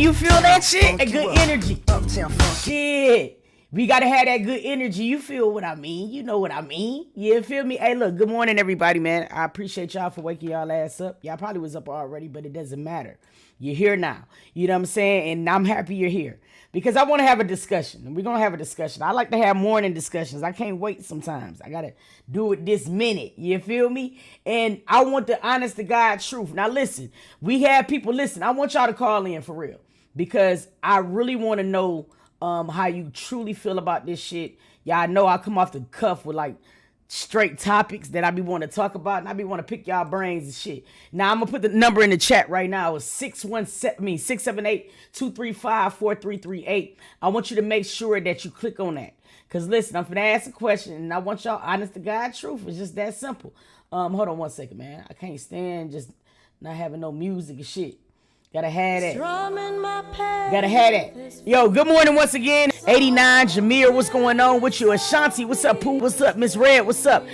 You feel that shit? That good energy. Shit. We gotta have that good energy. You feel what I mean? You know what I mean? You feel me? Hey, look, good morning, everybody, man. I appreciate y'all for waking y'all ass up. Y'all probably was up already, but it doesn't matter. You're here now. You know what I'm saying? And I'm happy you're here. Because I want to have a discussion. And we're going to have a discussion. I like to have morning discussions. I can't wait sometimes. I got to do it this minute. You feel me? And I want the honest to God truth. Now, listen. We have people. Listen, I want y'all to call in for real. Because I really want to know how you truly feel about this shit. Y'all know I come off the cuff with like straight topics that I be want to talk about, and I be want to pick y'all brains and shit. Now I'm gonna put the number in the chat right now. It's 678-235-4338. I want you to make sure that you click on that, cause listen, I'm finna ask a question, and I want y'all honest to God truth. It's just that simple. Hold on 1 second, man. I can't stand just not having no music and shit. Gotta have that. Gotta have that. Yo, good morning once again. 89, Jameer, what's going on with you? Ashanti, what's up, Pooh? What's up, Miss Red? What's up?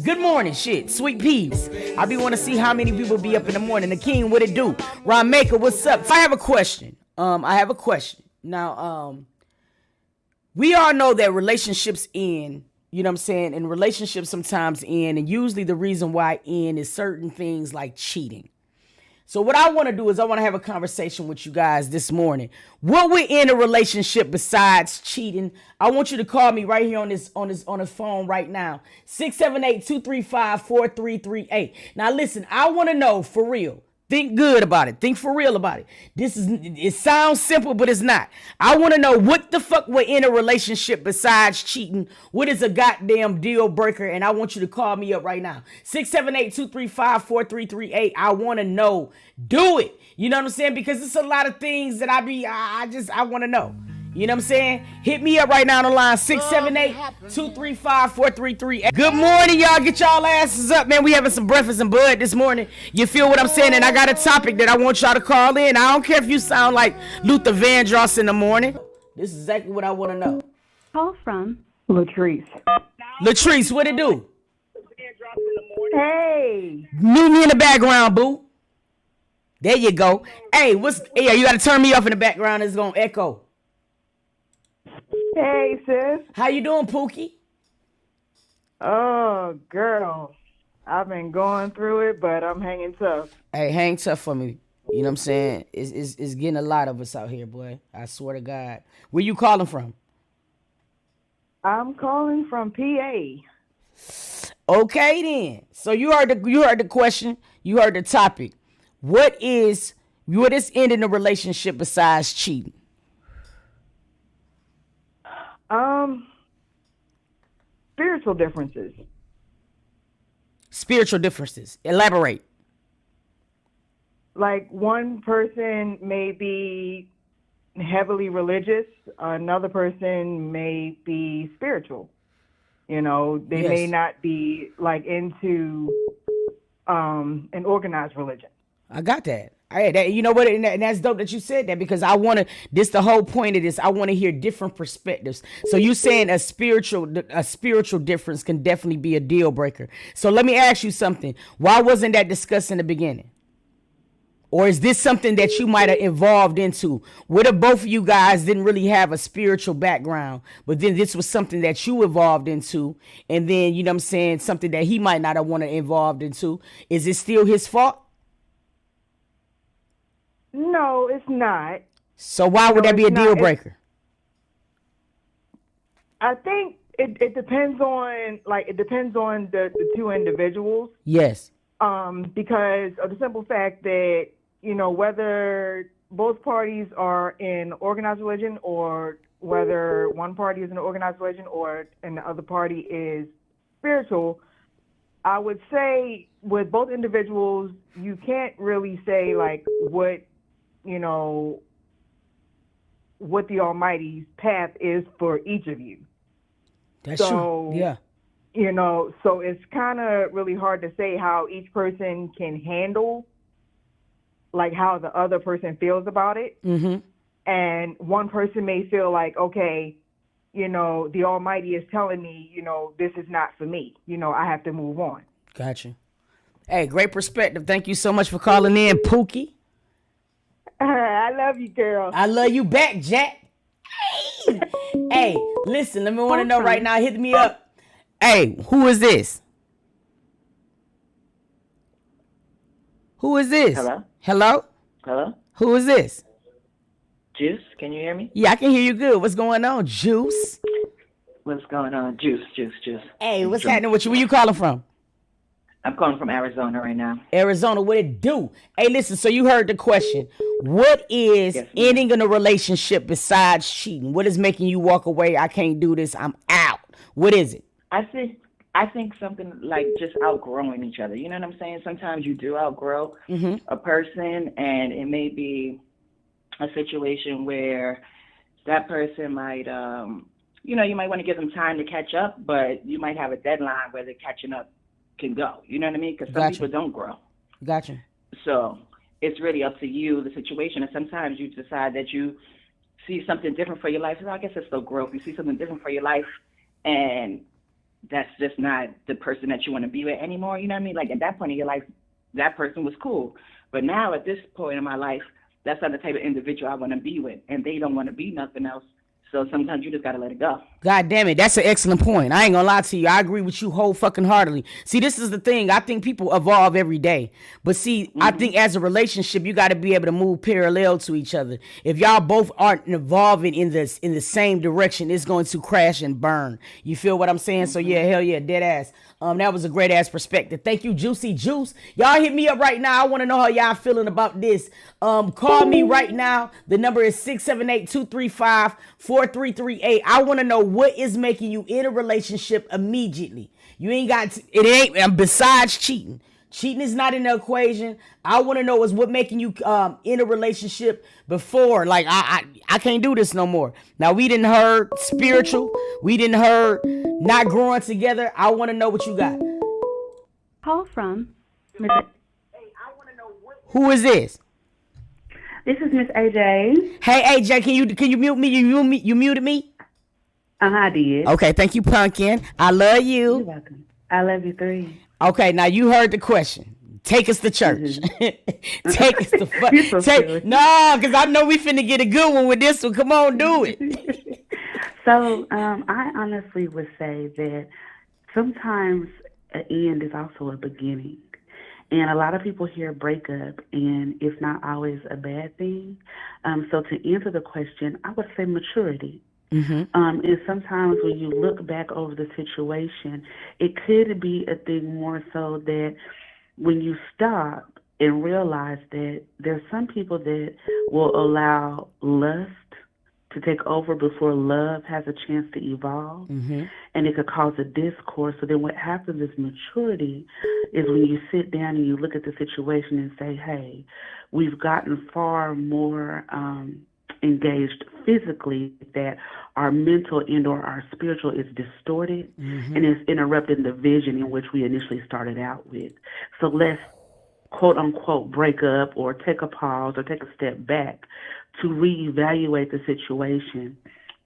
Good morning, shit. Sweet peas. I be want to see how many people be up in the morning. The King, what it do? Ron Maker, what's up? I have a question. Now, we all know that relationships end. You know what I'm saying? And relationships sometimes end. And usually the reason why end is certain things like cheating. So what I want to do is I want to have a conversation with you guys this morning. What would end a relationship besides cheating? I want you to call me right here on the phone right now. 678-235-4338. Now listen, I want to know for real. Think good about it. Think for real about it. It sounds simple, but it's not. I want to know what the fuck would end a relationship besides cheating. What is a goddamn deal breaker? And I want you to call me up right now. 678-235-4338. I want to know. Do it. You know what I'm saying? Because it's a lot of things that I want to know. You know what I'm saying? Hit me up right now on the line, 678-235-4338. Good morning, y'all. Get y'all asses up, man. We having some breakfast and bud this morning. You feel what I'm saying? And I got a topic that I want y'all to call in. I don't care if you sound like Luther Vandross in the morning. This is exactly what I want to know. Call from Latrice. Latrice, what it do? Hey. Meet me in the background, boo. There you go. Hey, you got to turn me off in the background. It's going to echo. Hey, sis. How you doing, Pookie? Oh, girl. I've been going through it, but I'm hanging tough. Hey, hang tough for me. You know what I'm saying? It's getting a lot of us out here, boy. I swear to God. Where you calling from? I'm calling from PA. Okay, then. So you heard the question. You heard the topic. What is ending a relationship besides cheating? Spiritual differences. Spiritual differences. Elaborate. Like one person may be heavily religious, another person may be spiritual. You know, they may not be like into an organized religion. I got that. You know what? And that's dope that you said that, because the whole point of this, I want to hear different perspectives. So you saying a spiritual difference can definitely be a deal breaker. So let me ask you something. Why wasn't that discussed in the beginning? Or is this something that you might have evolved into? What if both of you guys didn't really have a spiritual background, but then this was something that you evolved into, and then, you know what I'm saying, something that he might not have wanted evolved into? Is it still his fault? No, it's not. So why would that be a deal breaker? I think it depends on the two individuals. Yes. Because of the simple fact that, you know, whether both parties are in organized religion, or whether one party is in an organized religion and the other party is spiritual, I would say with both individuals, you can't really say like what the Almighty's path is for each of you. That's true. Yeah. You know, so it's kind of really hard to say how each person can handle like how the other person feels about it. Mm-hmm. And one person may feel like, okay, you know, the Almighty is telling me, you know, this is not for me. You know, I have to move on. Gotcha. Hey, great perspective. Thank you so much for calling in, Pookie. I I love you, girl. I love you back, Jack. Hey, listen, let me want to know right now. Hit me up. Hey, who is this? Who is this? Hello? Hello? Hello? Who is this? Juice, can you hear me? Yeah, I can hear you good. What's going on, Juice? What's going on? Juice. Hey, what's happening with you? Where you calling from? I'm calling from Arizona right now. Arizona, what it do? Hey, listen, so you heard the question. What is ending in a relationship besides cheating? What is making you walk away? I can't do this. I'm out. What is it? I think something like just outgrowing each other. You know what I'm saying? Sometimes you do outgrow a person, and it may be a situation where that person might, you might want to give them time to catch up, but you might have a deadline where the catching up can go. You know what I mean? Because some people don't grow. Gotcha. So it's really up to you, the situation. And sometimes you decide that you see something different for your life. So I guess it's still growth. You see something different for your life, and that's just not the person that you want to be with anymore. You know what I mean? Like at that point in your life, that person was cool. But now at this point in my life, that's not the type of individual I want to be with. And they don't want to be nothing else. So sometimes you just got to let it go. God damn it. That's an excellent point. I ain't gonna lie to you. I agree with you whole fucking heartedly. See, this is the thing. I think people evolve every day. But see, I think as a relationship, you got to be able to move parallel to each other. If y'all both aren't evolving in the same direction, it's going to crash and burn. You feel what I'm saying? So yeah, hell yeah, dead ass. That was a great ass perspective. Thank you, Juicy Juice. Y'all hit me up right now. I want to know how y'all feeling about this. Call me right now. The number is 678-235-4338. I want to know what is making you in a relationship immediately. You ain't got it ain't besides cheating. Cheating is not in the equation. I want to know is what making you in a relationship before. Like I can't do this no more. Now we didn't heard spiritual. We didn't heard not growing together. I want to know what you got. Call from Miss. Who is this? This is Miss AJ. Hey AJ, can you mute me? You muted me? I did. Okay, thank you, Pumpkin. I love you. You're welcome. I love you three. Okay, now you heard the question. Take us to church. Take us to fuck. No, because I know we finna get a good one with this one. Come on, do it. So I honestly would say that sometimes an end is also a beginning. And a lot of people hear breakup, and it's not always a bad thing. So to answer the question, I would say maturity. And sometimes when you look back over the situation, it could be a thing more so that when you stop and realize that there's some people that will allow lust to take over before love has a chance to evolve, and it could cause a discourse. So then what happens is maturity is when you sit down and you look at the situation and say, hey, we've gotten far more engaged physically that our mental and or our spiritual is distorted and it's interrupting the vision in which we initially started out with. So let's quote unquote break up or take a pause or take a step back to reevaluate the situation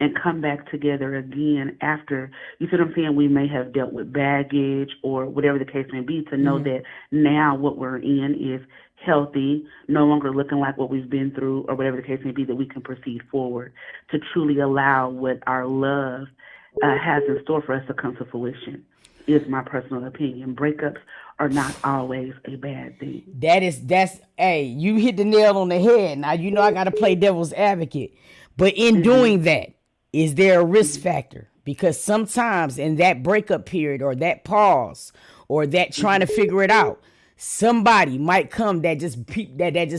and come back together again after, you see what I'm saying, we may have dealt with baggage or whatever the case may be, to know that now what we're in is healthy, no longer looking like what we've been through or whatever the case may be, that we can proceed forward to truly allow what our love has in store for us to come to fruition, is my personal opinion. Breakups are not always a bad thing. Hey, you hit the nail on the head. Now, you know I got to play devil's advocate. But in doing that, is there a risk factor? Because sometimes in that breakup period or that pause or that trying to figure it out, somebody might come that just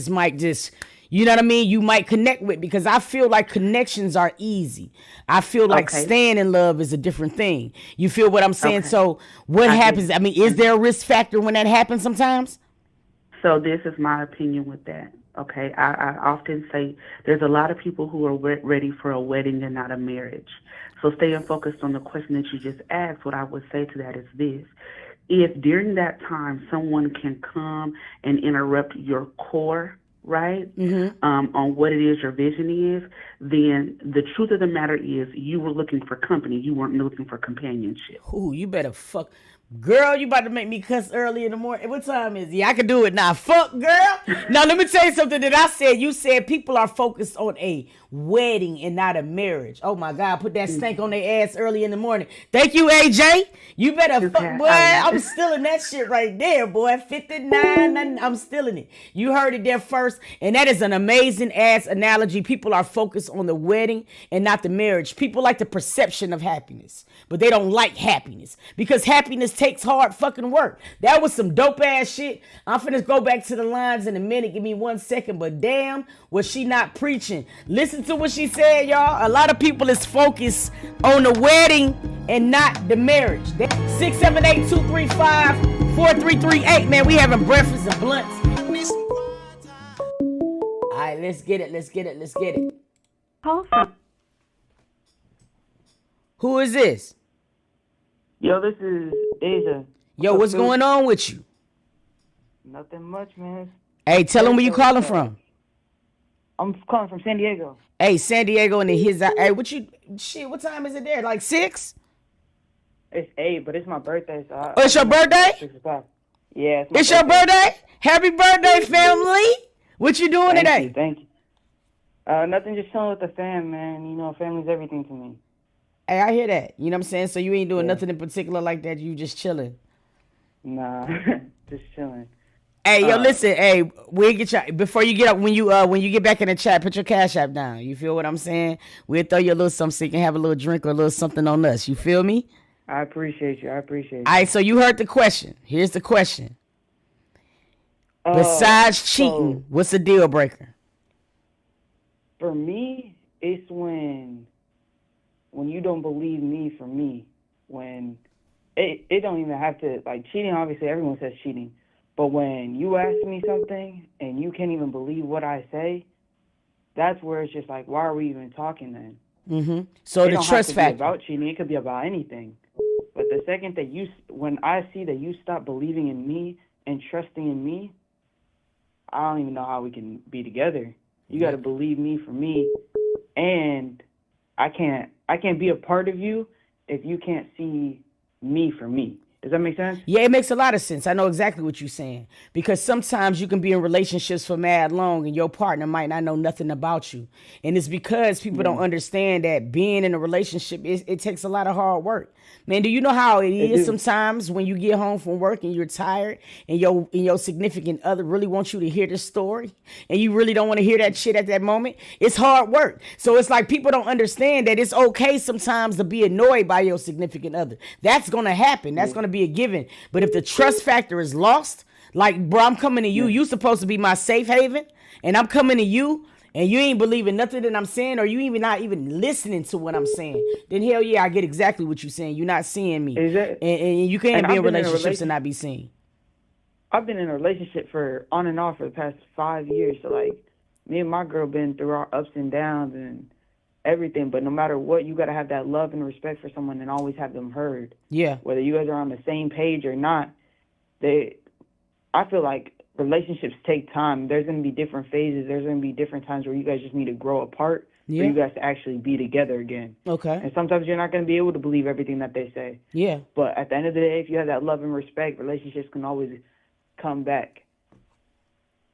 might just, you know what I mean? You might connect with, because I feel like connections are easy. I feel like staying in love is a different thing. You feel what I'm saying? So what happens? I mean, is there a risk factor when that happens sometimes? So this is my opinion with that. Okay, I often say there's a lot of people who are ready for a wedding and not a marriage. So staying focused on the question that you just asked, what I would say to that is this. If during that time someone can come and interrupt your core, right, on what it is your vision is, then the truth of the matter is you were looking for company. You weren't looking for companionship. Ooh, you better fuck. Girl, you about to make me cuss early in the morning. What time is it? Yeah, I can do it now. Fuck, girl. Now, let me tell you something that I said. You said people are focused on a wedding and not a marriage. Oh, my God. Put that stank on their ass early in the morning. Thank you, AJ. You better fuck, boy. I'm stealing that shit right there, boy. 59, I'm stealing it. You heard it there first. And that is an amazing ass analogy. People are focused on the wedding and not the marriage. People like the perception of happiness, but they don't like happiness because happiness takes hard fucking work. That was some dope ass shit. I'm finna go back to the lines in a minute. Give me 1 second. But damn, was she not preaching? Listen to what she said, y'all. A lot of people is focused on the wedding and not the marriage. 678-235-4338. Man, we having breakfast and blunts. All right, let's get it. Let's get it. Let's get it. Call from. Who is this? Yo, this is Deja. Yo, what's going on with you? Nothing much, man. Hey, tell them where you calling from. I'm calling from San Diego. Hey, San Diego and his. Hey, what time is it there? Like 6? It's 8, but it's my birthday, so it's your birthday? 6 o'clock. Yeah, it's your birthday? Happy birthday, family! What you doing today? Thank you. Nothing, just chilling with the fam, man. You know, family's everything to me. Hey, I hear that. You know what I'm saying? So you ain't doing nothing in particular like that. You just chilling. Nah, just chilling. Hey, yo, listen. Hey, we'll get you before you get up. When you get back in the chat, put your Cash App down. You feel what I'm saying? We'll throw you a little something so you can have a little drink or a little something on us. You feel me? I appreciate you. All right, so you heard the question. Here's the question. Besides cheating, what's a deal breaker? For me, it's when you don't believe me for me. When it don't even have to, like, cheating, obviously everyone says cheating. But when you ask me something and you can't even believe what I say, that's where it's just like, why are we even talking then? Mm-hmm. So the trust factor. Be about cheating, it could be about anything. But the second that when I see that you stop believing in me and trusting in me, I don't even know how we can be together. You got to believe me for me, and I can't be a part of you if you can't see me for me. Does that make sense? Yeah, it makes a lot of sense. I know exactly what you're saying. Because sometimes you can be in relationships for mad long and your partner might not know nothing about you. And it's because people don't understand that being in a relationship, it takes a lot of hard work. Man, do you know how it is sometimes when you get home from work and you're tired and your significant other really wants you to hear the story and you really don't want to hear that shit at that moment? It's hard work. So it's like people don't understand that it's okay sometimes to be annoyed by your significant other. That's going to happen. That's going to be a given. But if the trust factor is lost, like, bro, I'm coming to you. You supposed to be my safe haven, and I'm coming to you, and you ain't believing nothing that I'm saying, or you not even listening to what I'm saying, then hell yeah, I get exactly what you're saying. You're not seeing me. And you can't be in relationships and not be seen. I've been in a relationship for on and off for the past 5 years. So, like, me and my girl been through our ups and downs and everything. But no matter what, you got to have that love and respect for someone and always have them heard. Yeah. Whether you guys are on the same page or not, I feel like relationships take time. There's going to be different phases. There's going to be different times where you guys just need to grow apart for you guys to actually be together again. Okay. And sometimes you're not going to be able to believe everything that they say. Yeah. But at the end of the day, if you have that love and respect, relationships can always come back.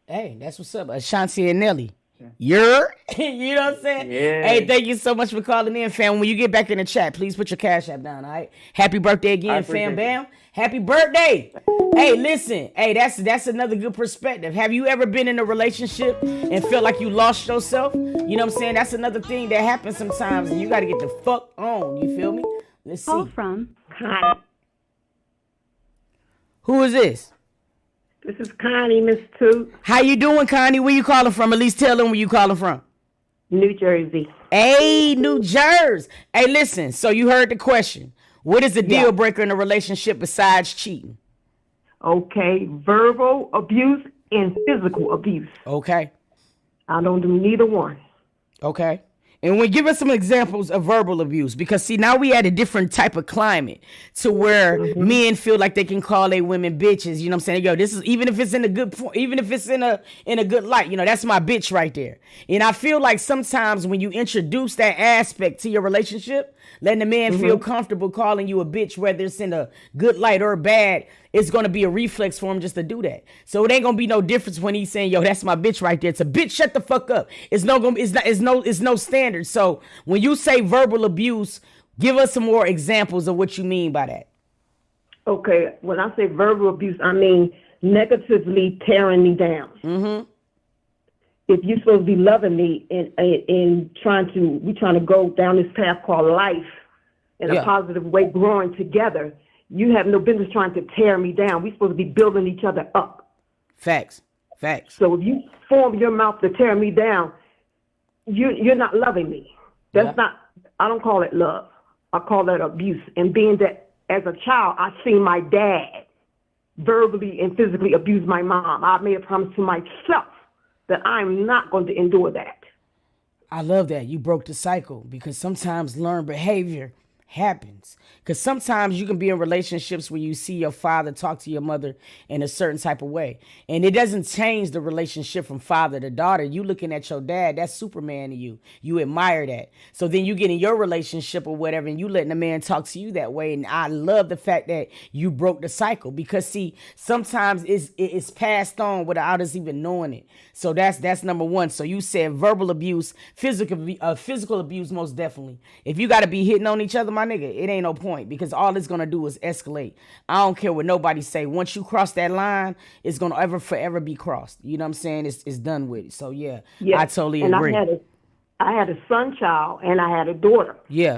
Hey, that's what's up. Ashanti and Nelly. You're, you know what I'm saying? Yeah. Hey, thank you so much for calling in, fam. When you get back in the chat, please put your Cash App down, all right? Happy birthday again, fam, bam. Happy birthday. Hey, listen. Hey, that's another good perspective. Have you ever been in a relationship and felt like you lost yourself? You know what I'm saying? That's another thing that happens sometimes, and you got to get the fuck on. You feel me? Let's see. Call from. Who is this? This is Connie, Miss Toot. How you doing, Connie? Where you calling from? At least tell them where you calling from. New Jersey. Hey, New Jersey. Hey, listen. So you heard the question. What is a deal breaker in a relationship besides cheating? Okay, verbal abuse and physical abuse. Okay. I don't do neither one. Okay. And we give us some examples of verbal abuse, because see, now we at a different type of climate to where men feel like they can call their women bitches. You know what I'm saying? Yo, this is, even if it's in a good point, even if it's in a good light, you know, that's my bitch right there. And I feel like sometimes when you introduce that aspect to your relationship, letting the man feel comfortable calling you a bitch, whether it's in a good light or bad, it's going to be a reflex for him just to do that. So it ain't going to be no difference when he's saying, yo, that's my bitch right there. It's a bitch, shut the fuck up. It's no standard. So when you say verbal abuse, give us some more examples of what you mean by that. Okay, when I say verbal abuse, I mean negatively tearing me down. If you're supposed to be loving me and trying to go down this path called life in a positive way, growing together, you have no business trying to tear me down. We're supposed to be building each other up. Facts. So if you form your mouth to tear me down, you're not loving me. That's not, I don't call it love. I call that abuse. And being that as a child, I seen my dad verbally and physically abuse my mom. I made a promise to myself that I'm not going to endure that. I love that. You broke the cycle, because sometimes learned behavior happens. Because sometimes you can be in relationships where you see your father talk to your mother in a certain type of way, and it doesn't change the relationship from father to daughter. You looking at your dad, that's Superman to you. You admire that. So then you get in your relationship or whatever, and you letting a man talk to you that way. And I love the fact that you broke the cycle, because see, sometimes it's passed on without us even knowing it. So that's number one. So you said verbal abuse, physical abuse, most definitely. If you got to be hitting on each other, my nigga, it ain't no point, because all it's gonna do is escalate. I don't care what nobody say. Once you cross that line, it's gonna forever be crossed. You know what I'm saying? It's done with it. So yeah. I totally agree. I had a son child and I had a daughter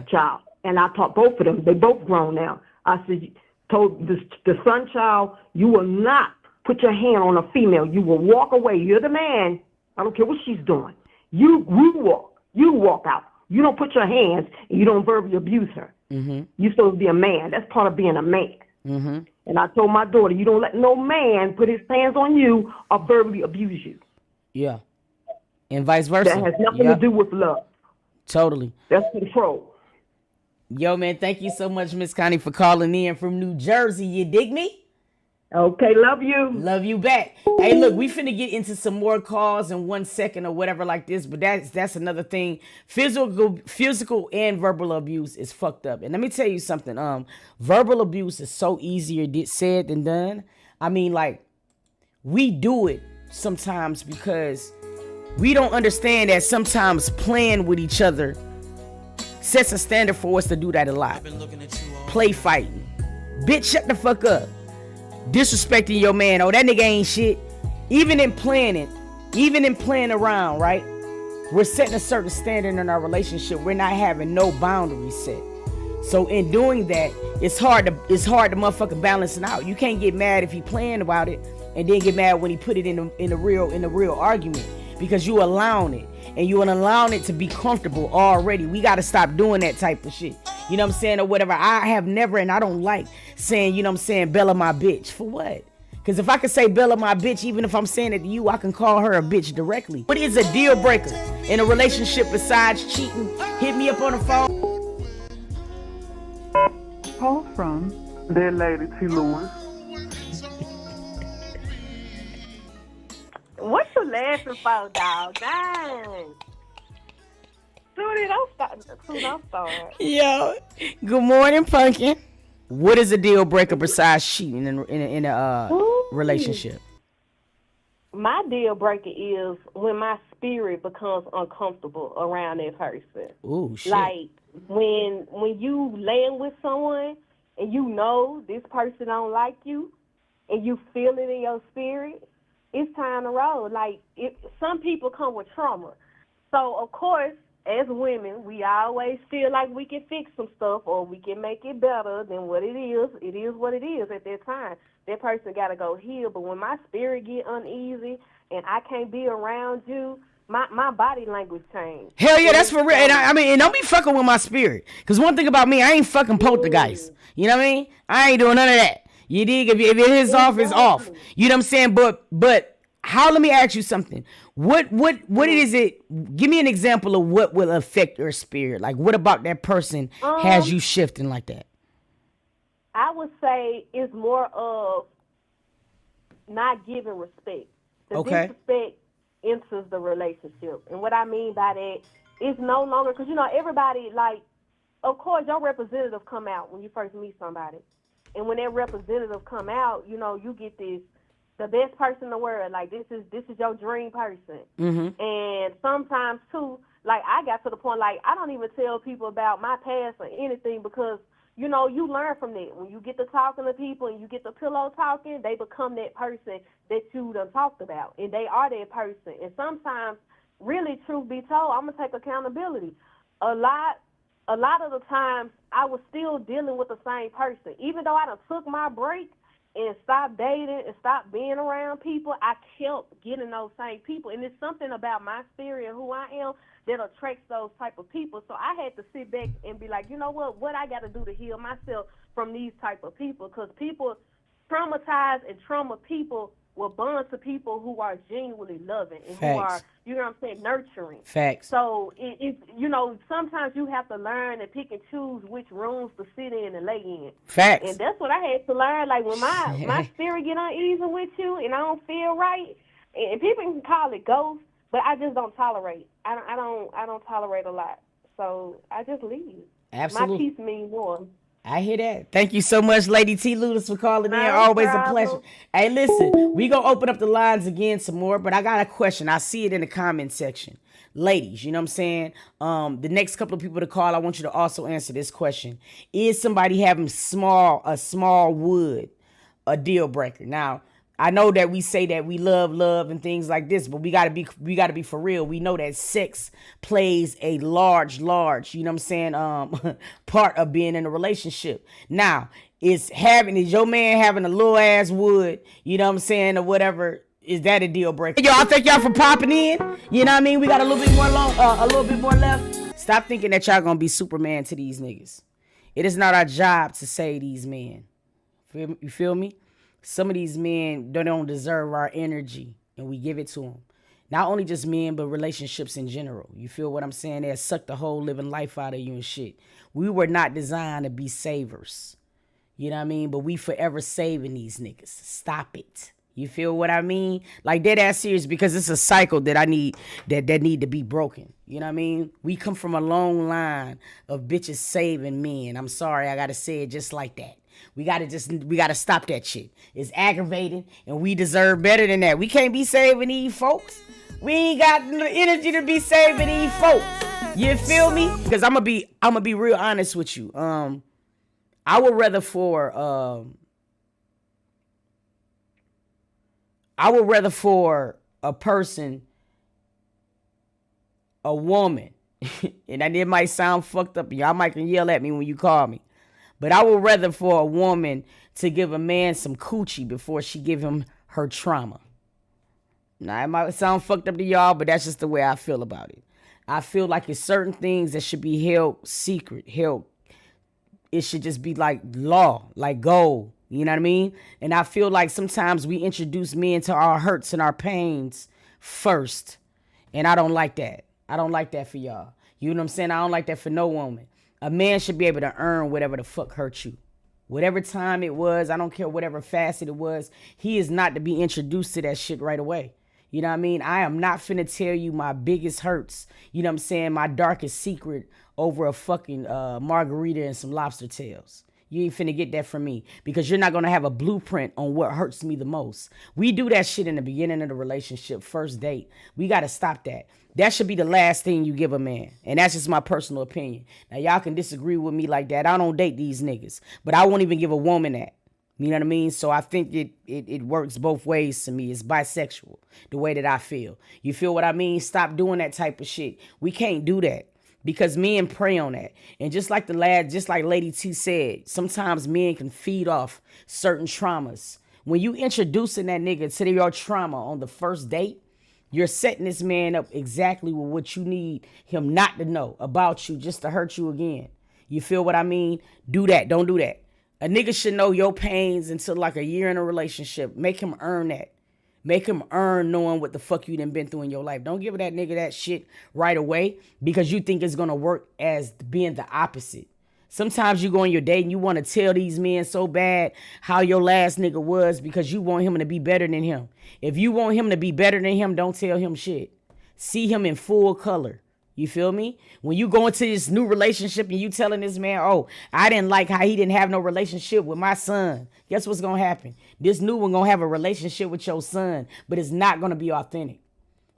child, and I taught both of them. They both grown now. I told the son child, you will not put your hand on a female. You will walk away. You're the man. I don't care what she's doing. You walk out. You don't put your hands and you don't verbally abuse her. You're supposed to be a man. That's part of being a man. And I told my daughter, you don't let no man put his hands on you or verbally abuse you. Yeah. And vice versa. That has nothing to do with love. Totally. That's control. Yo, man, thank you so much, Miss Connie, for calling in from New Jersey. You dig me? Okay, love you. Love you back. Hey, look, we finna get into some more calls in 1 second or whatever like this, but that's another thing. Physical and verbal abuse is fucked up. And let me tell you something. Verbal abuse is so easier said than done. I mean, like, we do it sometimes because we don't understand that sometimes playing with each other sets a standard for us to do that a lot. Play fighting. Bitch, shut the fuck up. Disrespecting your man. Oh, that nigga ain't shit. Even in playing around, right? We're setting a certain standard in our relationship. We're not having no boundaries set. So in doing that, it's hard to motherfucking balance it out. You can't get mad if he playing about it and then get mad when he put it in a real argument, because you allowing it, and you allowing it to be comfortable already. We got to stop doing that type of shit. You know what I'm saying? Or whatever. I have never, and I don't like saying, you know what I'm saying, Bella my bitch. For what? Because if I could say Bella my bitch, even if I'm saying it to you, I can call her a bitch directly. What is a deal breaker in a relationship besides cheating? Hit me up on the phone. Call from that lady T. Lewis. What you laughing for, dog? Dang. Don't start. Yo, good morning, Pumpkin. What is a deal breaker besides cheating in a relationship? My deal breaker is when my spirit becomes uncomfortable around that person. Ooh, shit. Like when you laying with someone and you know this person don't like you and you feel it in your spirit, it's time to roll. Like, some people come with trauma. So, of course, as women, we always feel like we can fix some stuff or we can make it better than what it is. It is what it is at that time. That person got to go heal. But when my spirit get uneasy and I can't be around you, my body language change. Hell yeah, that's for real. And I mean, don't be fucking with my spirit. Because one thing about me, I ain't fucking poltergeist. You know what I mean? I ain't doing none of that. You dig? If it is off, it's off. You know what I'm saying? But let me ask you something. What is it? Give me an example of what will affect your spirit. Like, what about that person has you shifting like that? I would say it's more of not giving respect. The disrespect enters the relationship. And what I mean by that is no longer, because, everybody, like, of course, your representative come out when you first meet somebody. And when that representative come out, you get this, the best person in the world. Like, this is your dream person. Mm-hmm. And sometimes, too, like, I got to the point, like, I don't even tell people about my past or anything because, you learn from that. When you get to talking to people and you get the pillow talking, they become that person that you done talked about. And they are that person. And sometimes, really, truth be told, I'm going to take accountability. A lot of the times, I was still dealing with the same person. Even though I done took my break and stopped dating and stopped being around people, I kept getting those same people. And it's something about my spirit and who I am that attracts those type of people. So I had to sit back and be like, you know what I got to do to heal myself from these type of people? Because people traumatized and trauma people will bond to people who are genuinely loving and who are, nurturing. Facts. So, sometimes you have to learn and pick and choose which rooms to sit in and lay in. Facts. And that's what I had to learn. Like, when my spirit get uneasy with you and I don't feel right, and people can call it ghost, but I just don't tolerate. I don't tolerate a lot. So I just leave. Absolutely. My peace means more. I hear that. Thank you so much, Lady T. Ludus, for calling in. Always a pleasure. Hey, listen, we gonna open up the lines again some more, but I got a question. I see it in the comment section. Ladies, you know what I'm saying? The next couple of people to call, I want you to also answer this question. Is somebody having a small wood a deal breaker? Now, I know that we say that we love and things like this, but we gotta be for real. We know that sex plays a large, you know what I'm saying, part of being in a relationship. Now, is your man having a little ass wood, you know what I'm saying, or whatever, is that a deal breaker? Yo, I thank y'all for popping in. You know what I mean? We got a little bit more left. Stop thinking that y'all gonna be Superman to these niggas. It is not our job to save these men. You feel me? Some of these men don't deserve our energy, and we give it to them. Not only just men, but relationships in general. You feel what I'm saying? They suck the whole living life out of you and shit. We were not designed to be savers. You know what I mean? But we forever saving these niggas. Stop it. You feel what I mean? Like, dead ass serious, because it's a cycle that I need, that need to be broken. You know what I mean? We come from a long line of bitches saving men. I'm sorry, I gotta say it just like that. We gotta stop that shit. It's aggravating, and we deserve better than that. We can't be saving these folks. We ain't got the energy to be saving these folks. You feel me? Because I'm gonna be real honest with you. I would rather for a person, a woman, and it might sound fucked up. Y'all might can yell at me when you call me. But I would rather for a woman to give a man some coochie before she give him her trauma. Now, it might sound fucked up to y'all, but that's just the way I feel about it. I feel like it's certain things that should be held secret. It should just be like law, like gold. You know what I mean? And I feel like sometimes we introduce men to our hurts and our pains first. And I don't like that. I don't like that for y'all. You know what I'm saying? I don't like that for no woman. A man should be able to earn whatever the fuck hurt you. Whatever time it was, I don't care whatever facet it was, he is not to be introduced to that shit right away. You know what I mean? I am not finna tell you my biggest hurts, you know what I'm saying, my darkest secret over a fucking margarita and some lobster tails. You ain't finna get that from me, because you're not gonna have a blueprint on what hurts me the most. We do that shit in the beginning of the relationship, first date. We gotta stop that. That should be the last thing you give a man. And that's just my personal opinion. Now, y'all can disagree with me like that. I don't date these niggas, but I won't even give a woman that. You know what I mean? So I think it works both ways to me. It's bisexual, the way that I feel. You feel what I mean? Stop doing that type of shit. We can't do that. Because men prey on that. And just like Lady T said, sometimes men can feed off certain traumas. When you introducing that nigga to your trauma on the first date, you're setting this man up exactly with what you need him not to know about you, just to hurt you again. You feel what I mean? Do that. Don't do that. A nigga should know your pains until like a year in a relationship. Make him earn that. Make him earn knowing what the fuck you done been through in your life. Don't give that nigga that shit right away because you think it's going to work as being the opposite. Sometimes you go on your date and you want to tell these men so bad how your last nigga was because you want him to be better than him. If you want him to be better than him, don't tell him shit. See him in full color. You feel me? When you go into this new relationship and you telling this man, oh, I didn't like how he didn't have no relationship with my son. Guess what's going to happen? This new one going to have a relationship with your son, but it's not going to be authentic.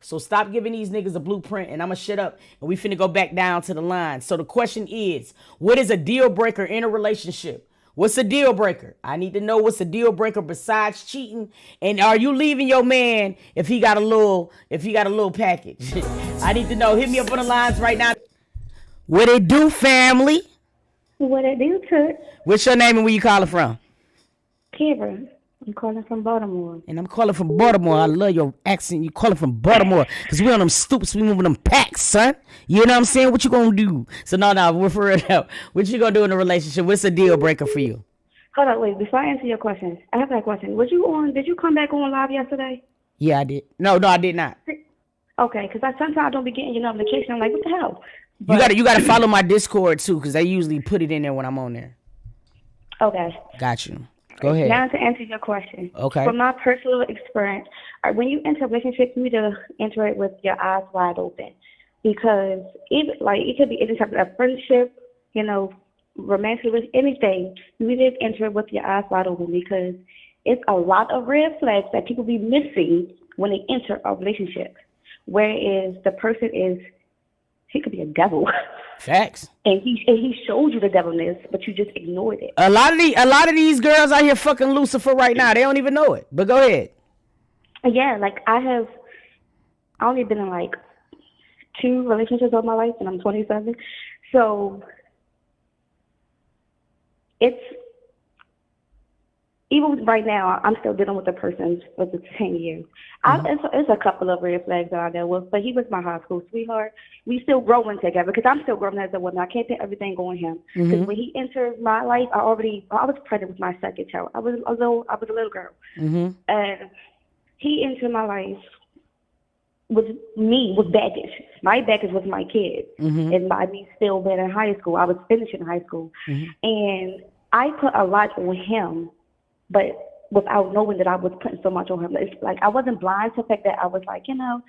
So stop giving these niggas a blueprint, and I'm going to shut up, and we finna go back down to the line. So the question is, what is a deal breaker in a relationship? What's a deal breaker? I need to know what's a deal breaker besides cheating. And are you leaving your man if he got a little package? I need to know. Hit me up on the lines right now. What it do, family? What it do, Toot? What's your name and where you calling from? Kira. I'm calling from Baltimore. And I'm calling from Baltimore. I love your accent. You calling from Baltimore. Because we on them stoops. We moving them packs, son. You know what I'm saying? What you gonna do? So no, we're for real now. What you gonna do in a relationship? What's a deal breaker for you? Hold on, wait. Before I answer your question, I have that question. Did you come back on live yesterday? Yeah, I did. No, I did not. Okay, because sometimes I don't be getting your notification. I'm like, what the hell? But, you gotta follow my Discord too, because they usually put it in there when I'm on there. Okay. Got you. Go ahead. Now to answer your question. Okay. From my personal experience, when you enter a relationship, you need to enter it with your eyes wide open, because it could be any type of friendship, romantic, anything. You need to enter it with your eyes wide open, because it's a lot of red flags that people be missing when they enter a relationship. Whereas the person he could be a devil. Facts. And he showed you the devilness, but you just ignored it. A lot of these girls out here fucking Lucifer right now. They don't even know it. But go ahead. Yeah, I only been in 2 relationships of my life, and I'm 27. So it's even right now, I'm still dealing with the person for the 10 years. It's a couple of red flags that I dealt with, but he was my high school sweetheart. We still growing together, because I'm still growing as a woman. I can't put everything on him, because when he entered my life, I was pregnant with my second child. I was a little girl, and he entered my life with baggage. My baggage was my kids, and me still being in high school. I was finishing high school, and I put a lot on him, but without knowing that I was putting so much on him. It's I wasn't blind to the fact that I was I can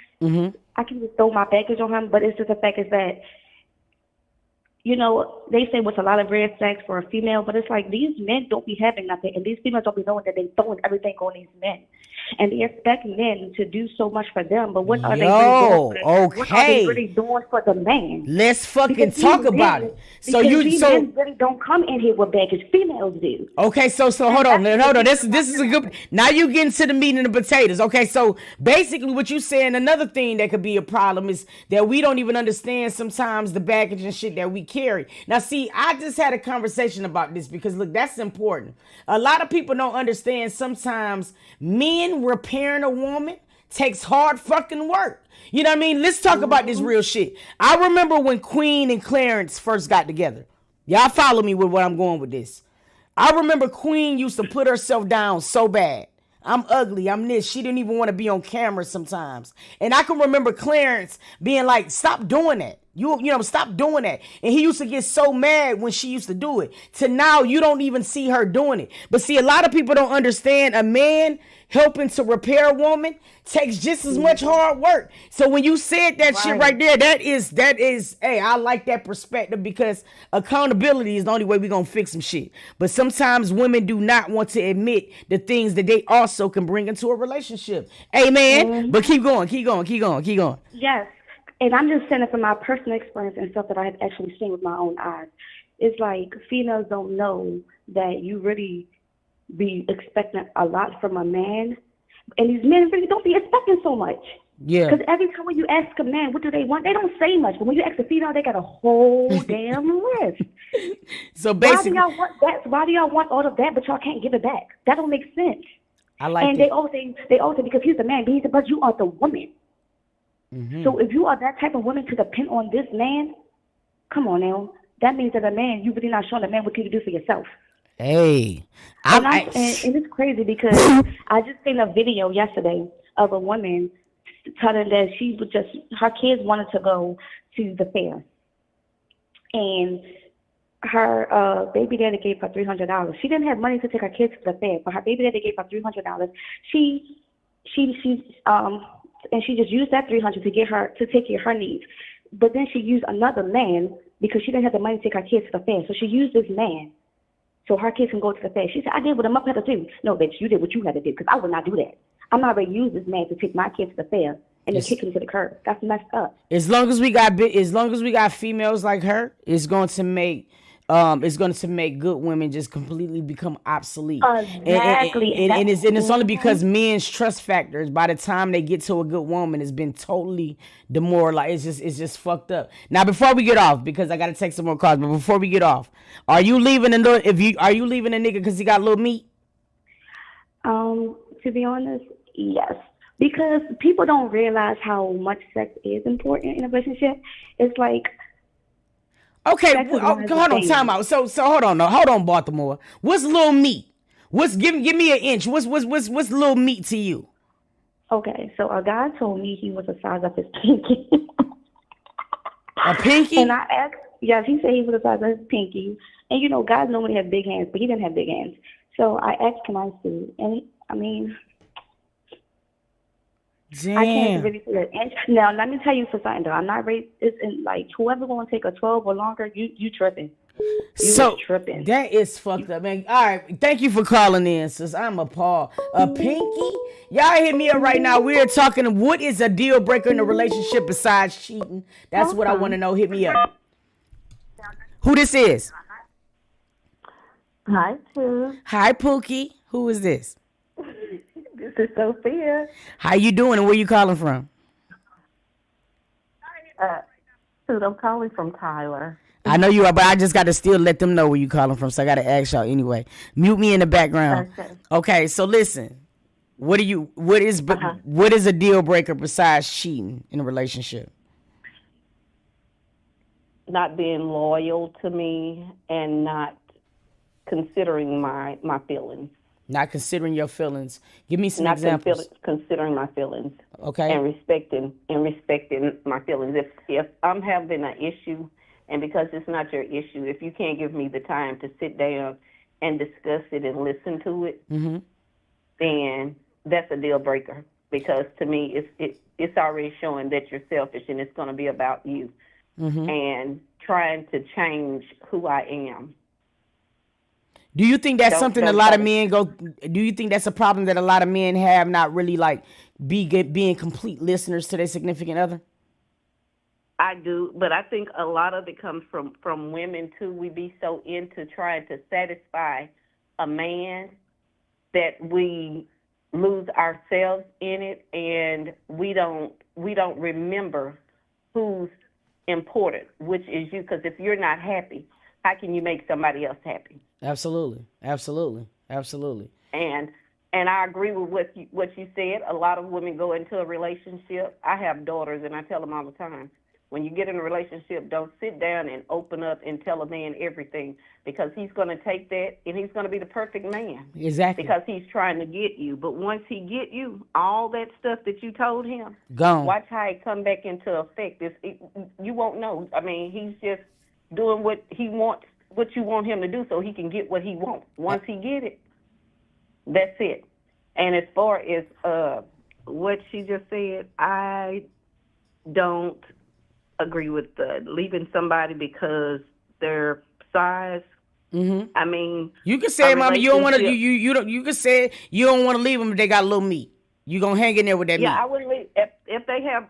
just throw my baggage on him, but it's just the fact is that, they say what's a lot of red flags for a female, but it's these men don't be having nothing, and these females don't be knowing that they're throwing everything on these men. And they expect men to do so much for them, but what are they really doing for the What are they really doing for the man? Let's fucking talk about it. Men really don't come in here with baggage. Females do. Okay, so hold on. This is a good. Now you get into the meat and the potatoes. Okay, so basically what you saying, another thing that could be a problem is that we don't even understand sometimes the baggage and shit that we carry. Now, see, I just had a conversation about this because look, that's important. A lot of people don't understand sometimes men repairing a woman takes hard fucking work. You know what I mean? Let's talk about this real shit. I remember when Queen and Clarence first got together. Y'all follow me with what I'm going with this. I remember Queen used to put herself down so bad. I'm ugly, I'm this. She didn't even want to be on camera sometimes. And I can remember Clarence being like, stop doing that. Stop doing that. And he used to get so mad when she used to do it. To now, you don't even see her doing it. But see, a lot of people don't understand a man helping to repair a woman takes just as much hard work. So when you said that shit right there, that is, hey, I like that perspective, because accountability is the only way we're going to fix some shit. But sometimes women do not want to admit the things that they also can bring into a relationship. Amen. But keep going. Yes. And I'm just saying it from my personal experience and stuff that I have actually seen with my own eyes. It's females don't know that you really be expecting a lot from a man. And these men really don't be expecting so much. Yeah. Because every time when you ask a man, what do they want? They don't say much. But when you ask a female, they got a whole damn list. So basically, why do y'all want that? Why do y'all want all of that, but y'all can't give it back? That don't make sense. I like and that. they always say, because he's the man, but you are the woman. So if you are that type of woman to depend on this man, come on now. That means that a man, you really not showing a man what you can do for yourself. Hey. And it's crazy because I just seen a video yesterday of a woman telling that she would just, her kids wanted to go to the fair. And her baby daddy gave her $300. She didn't have money to take her kids to the fair, but her baby daddy gave her $300. She just used that $300 to take care of her needs. But then she used another man because she didn't have the money to take her kids to the fair. So she used this man so her kids can go to the fair. She said, I did what a mother had to do. No, bitch, you did what you had to do because I would not do that. I'm not going to use this man to take my kids to the fair and then kick him to the curb. That's messed up. As long as we got females like her, it's going to make good women just completely become obsolete. Exactly. And it's only because men's trust factors, by the time they get to a good woman, has been totally demoralized. It's just fucked up. Now, before we get off, because I got to take some more calls, but before we get off, are you leaving a nigga because he got a little meat? To be honest, yes. Because people don't realize how much sex is important in a relationship. It's like, okay, hold on, time out. So hold on, Baltimore. What's little meat? Give me an inch. What's little meat to you? Okay, so a guy told me he was the size of his pinky. A pinky? And I asked, yes, he said he was the size of his pinky. And guys normally have big hands, but he didn't have big hands. So I asked him, I said, damn. I can't really say that. And now, let me tell you for something, though. I'm not racist, and whoever going to take a 12 or longer, you tripping. You tripping. That is fucked up, man. All right, thank you for calling in, sis. I'm appalled. A pinky? Y'all hit me up right now. We're talking, what is a deal breaker in a relationship besides cheating? That's what I want to know. Hit me up. Who this is? Hi, Pooh. Hi, Pookie. Who is this? This is Sophia. How you doing and where you calling from? I'm calling from Tyler. I know you are, but I just got to still let them know where you calling from, so I got to ask y'all anyway. Mute me in the background. Okay, so listen. What is a deal breaker besides cheating in a relationship? Not being loyal to me and not considering my feelings. Not considering your feelings. Give me some examples. Considering my feelings. Okay. And respecting my feelings. If I'm having an issue, and because it's not your issue, if you can't give me the time to sit down and discuss it and listen to it, then that's a deal breaker. Because to me, it's already showing that you're selfish and it's going to be about you and trying to change who I am. Do you think that's something a lot of men go? Do you think that's a problem that a lot of men have, not really being complete listeners to their significant other? I do, but I think a lot of it comes from women too. We be so into trying to satisfy a man that we lose ourselves in it, and we don't remember who's important, which is you. Because if you're not happy, how can you make somebody else happy? Absolutely. And I agree with what you said. A lot of women go into a relationship. I have daughters, and I tell them all the time, when you get in a relationship, don't sit down and open up and tell a man everything, because he's going to take that and he's going to be the perfect man. Exactly. Because he's trying to get you. But once he get you, all that stuff that you told him, gone. Watch how it come back into effect. You won't know. I mean, he's just doing what he wants, what you want him to do, so he can get what he wants. Once he get it, that's it. And as far as what she just said, I don't agree with leaving somebody because their size. I mean, you can say, "Mama, you don't want to." You can say you don't want to leave them if they got a little meat. You gonna hang in there with that meat? Yeah, I wouldn't leave if they have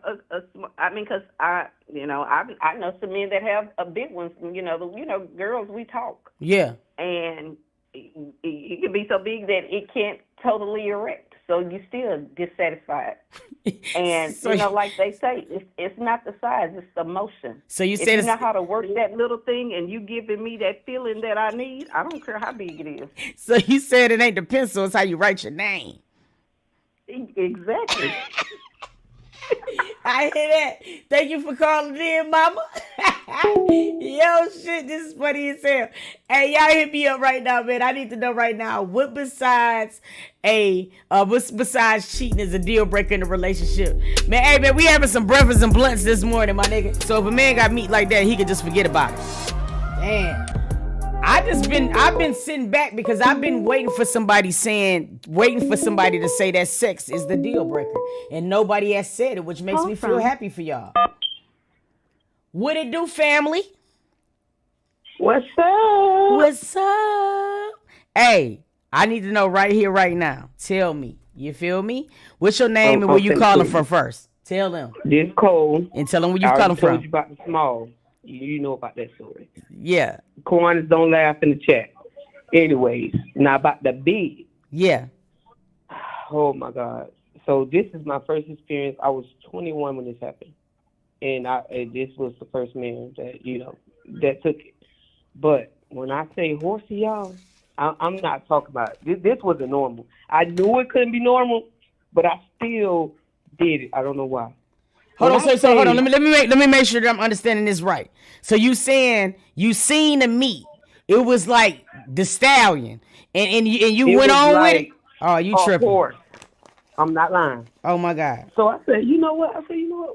I mean, because I know some men that have a big ones. Girls, we talk. Yeah. And it can be so big that it can't totally erect, so you still dissatisfied. And so, like they say, it's not the size, it's the motion. So you if said you know how to work that little thing, and you giving me that feeling that I need, I don't care how big it is. So you said it ain't the pencil, it's how you write your name. Exactly. I hear that. Thank you for calling in, Mama. Yo, shit, this is funny as hell. Hey, y'all hit me up right now, man. I need to know right now what besides cheating is a deal breaker in a relationship. Man, hey, man, we having some breakfast and blunts this morning, my nigga. So if a man got meat like that, he could just forget about it. Damn. I've been sitting back because I've been waiting for somebody to say that sex is the deal breaker, and nobody has said it, which makes me feel happy for y'all. What it do, family? What's up? What's up? Hey, I need to know right here, right now. Tell me. You feel me? What's your name and where you calling from first? Tell them. This Cole. And tell them where you calling from. I told you about the small. You know about that story. Yeah. Corners don't laugh in the chat. Anyways, now about the big. Yeah. Oh, my God. So this is my first experience. I was 21 when this happened. And this was the first man that, that took it. But when I say horsey, y'all, I'm not talking about it. This wasn't normal. I knew it couldn't be normal, but I still did it. I don't know why. Hold on. Let me make sure that I'm understanding this right. So you saying you seen the meat? It was like the stallion, and you went on with it. Oh, you tripping? Horse. I'm not lying. Oh my God. So I said, you know what?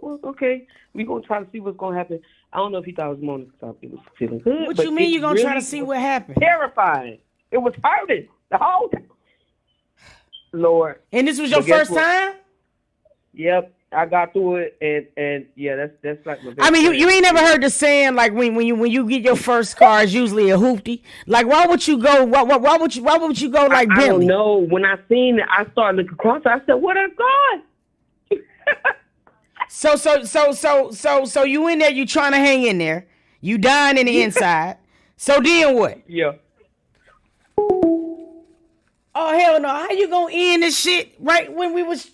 Well, okay, we gonna try to see what's gonna happen. I don't know if he thought it was morning because it was feeling good. What you mean you gonna try to see what happened? Terrifying. It was hurting the whole time. Lord. And this was your first time? Yep. I got through it, and yeah, that's like my best I mean, friend. you ain't never heard the saying like when you get your first car, it's usually a hoopty. Like why would you go? Why would you go like Bentley? I don't know. When I seen it, I started looking across. I said, "What a God!" So you in there? You trying to hang in there? You dying in the inside? So then what? Yeah. Oh hell no! How you gonna end this shit right when we was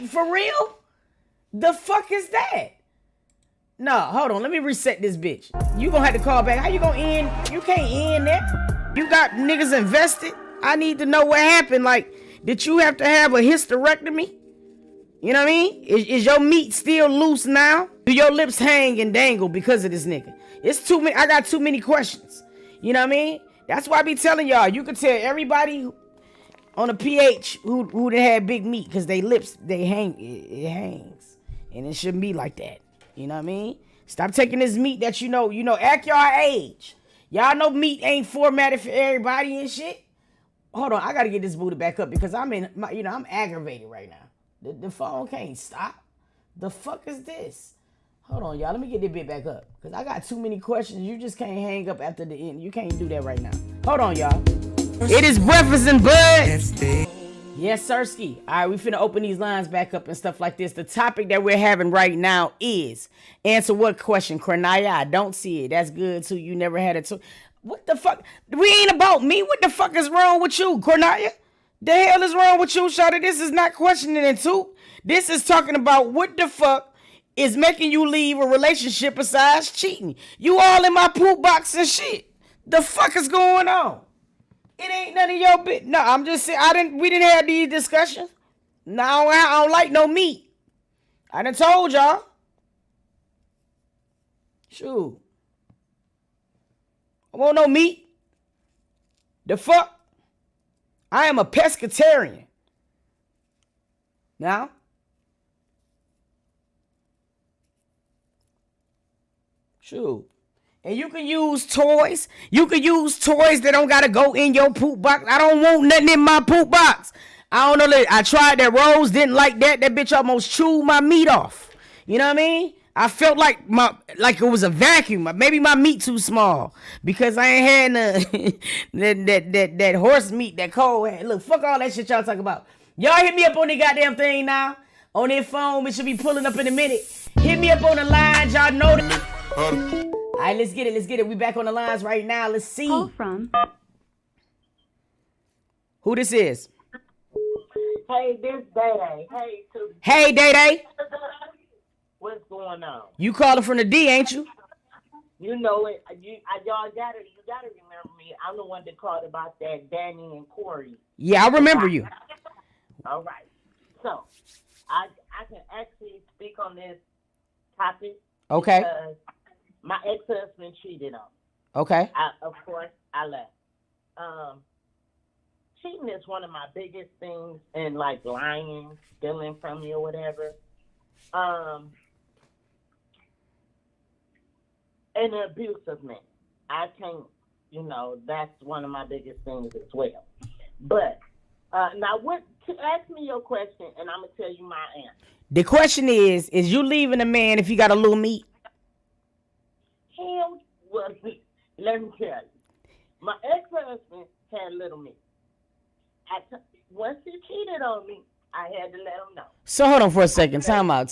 for real? The fuck is that? No, hold on. Let me reset this bitch. You gonna have to call back. How you gonna end? You can't end that. You got niggas invested. I need to know what happened. Like, did you have to have a hysterectomy? You know what I mean? Is your meat still loose now? Do your lips hang and dangle because of this nigga? It's too many. I got too many questions. You know what I mean? That's why I be telling y'all. You can tell everybody on a pH who done had big meat because they lips, they hang. It hangs. And it shouldn't be like that. You know what I mean? Stop taking this meat that act your age. Y'all know meat ain't formatted for everybody and shit. Hold on, I gotta get this booty back up because I'm aggravated right now. The phone can't stop. The fuck is this? Hold on, y'all. Let me get this bit back up because I got too many questions. You just can't hang up after the end. You can't do that right now. Hold on, y'all. It is breakfast and bud. Yes, Sirski. All right, we finna open these lines back up and stuff like this. The topic that we're having right now is answer what question? Cornelia, I don't see it. That's good too. You never had it too. What the fuck? We ain't about me. What the fuck is wrong with you, Cornelia? The hell is wrong with you, Shawty? This is not questioning it too. This is talking about what the fuck is making you leave a relationship besides cheating. You all in my poop box and shit. The fuck is going on? It ain't none of your bit. No, I'm just saying, we didn't have these discussions. No, I don't like no meat. I done told y'all. Shoot. I want no meat. The fuck? I am a pescatarian. Now? Shoot. And you can use toys. You can use toys that don't gotta go in your poop box. I don't want nothing in my poop box. I don't know. I tried that. Rose didn't like that. That bitch almost chewed my meat off. You know what I mean? I felt like it was a vacuum. Maybe my meat too small because I ain't had that horse meat that Cole had. Look, fuck all that shit y'all talking about. Y'all hit me up on the goddamn thing now. On their phone, it should be pulling up in a minute. Hit me up on the lines. Y'all know that. All right, let's get it. We back on the lines right now. Let's see. Call from. Who this is? Hey, this Day. Hey, Hey, Day. What's going on? You calling from the D, ain't you? You know it. Y'all gotta remember me. I'm the one that called about that Danny and Corey. Yeah, I remember you. All right. So, I can actually speak on this topic. Okay. Because My ex-husband cheated on me. Okay. Of course, I left. Cheating is one of my biggest things, and like lying, stealing from you or whatever. An abusive man. I can't, that's one of my biggest things as well. But now, ask me your question, and I'm gonna tell you my answer. The question is you leaving a man if you got a little meat? Hell, well, let me tell you, my ex-husband had little meat. Once he cheated on me, I had to let him know. So hold on for a second. Time out.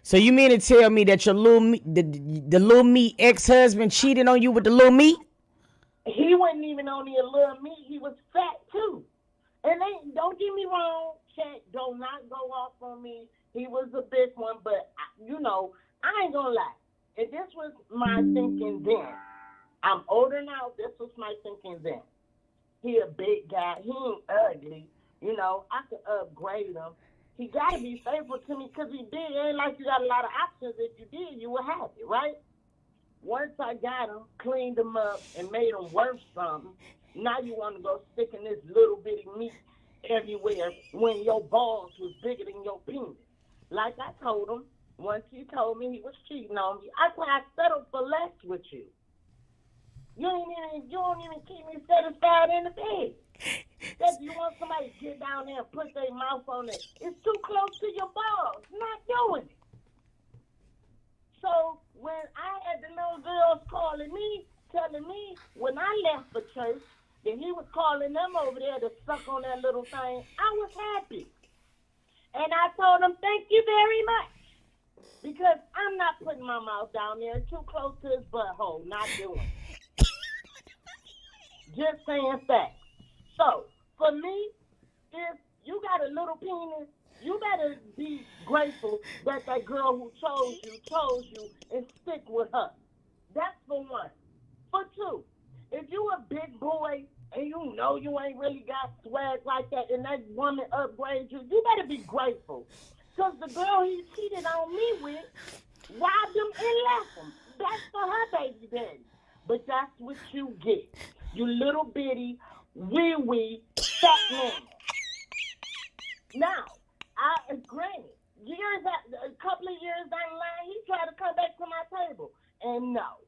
So you mean to tell me that your little meat, the little meat ex-husband cheated on you with the little meat? He wasn't even only a little meat. He was fat too. And don't get me wrong, Chat, do not go off on me. He was a big one, but I ain't gonna lie. And this was my thinking then. I'm older now. This was my thinking then. He a big guy. He ain't ugly. I could upgrade him. He got to be faithful to me because he did. It ain't like you got a lot of options. If you did, you were happy, right? Once I got him, cleaned him up, and made him worth something, now you want to go sticking this little bitty meat everywhere when your balls was bigger than your penis. Like I told him, once he told me he was cheating on me, I said I settled for less with you. You don't even keep me satisfied in the bed. That you want somebody to get down there and put their mouth on it. It's too close to your balls. Not doing it. So when I had the little girls calling me, telling me when I left for church that he was calling them over there to suck on that little thing, I was happy. And I told him, thank you very much. Because I'm not putting my mouth down there too close to his butthole. Not doing it. Just saying facts. So, for me, if you got a little penis, you better be grateful that girl who chose you, and stick with her. That's for one. For two, if you a big boy and you know you ain't really got swag like that and that woman upgrades you, you better be grateful. Because the girl he cheated on me with robbed him and left him. That's for her baby daddy. But that's what you get. You little bitty, wee fat man. Now, granted, a couple of years down the line, he tried to come back to my table. And no,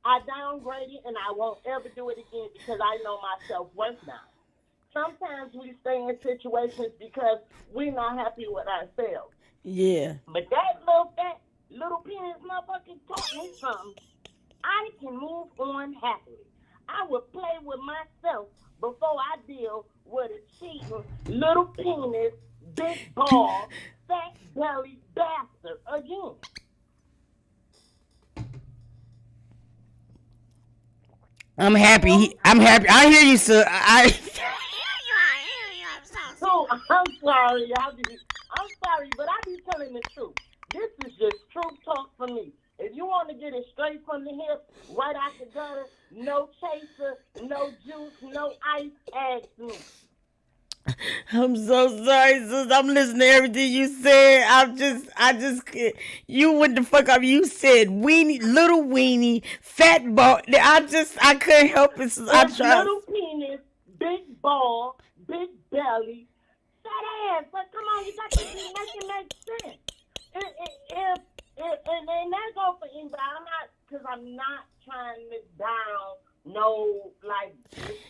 I downgraded and I won't ever do it again because I know my self-worth now. Sometimes we stay in situations because we're not happy with ourselves. Yeah. But that little penis motherfucker taught me something. I can move on happily. I would play with myself before I deal with a cheating, little penis, big ball, fat belly bastard again. I'm happy. I hear you, sir. So, I'm sorry, but I be telling the truth. This is just truth talk for me. If you want to get it straight from the hip, right out the gutter, no chaser, no juice, no ice, ask me. I'm so sorry, sis. I'm listening to everything you said. I just can't. You what the fuck up? You said weenie, little weenie, fat ball. I couldn't help it. I tried. Little penis, big ball, big belly, fat ass. But come on, you got to make it make sense. And that go for anybody. I'm not trying to down no like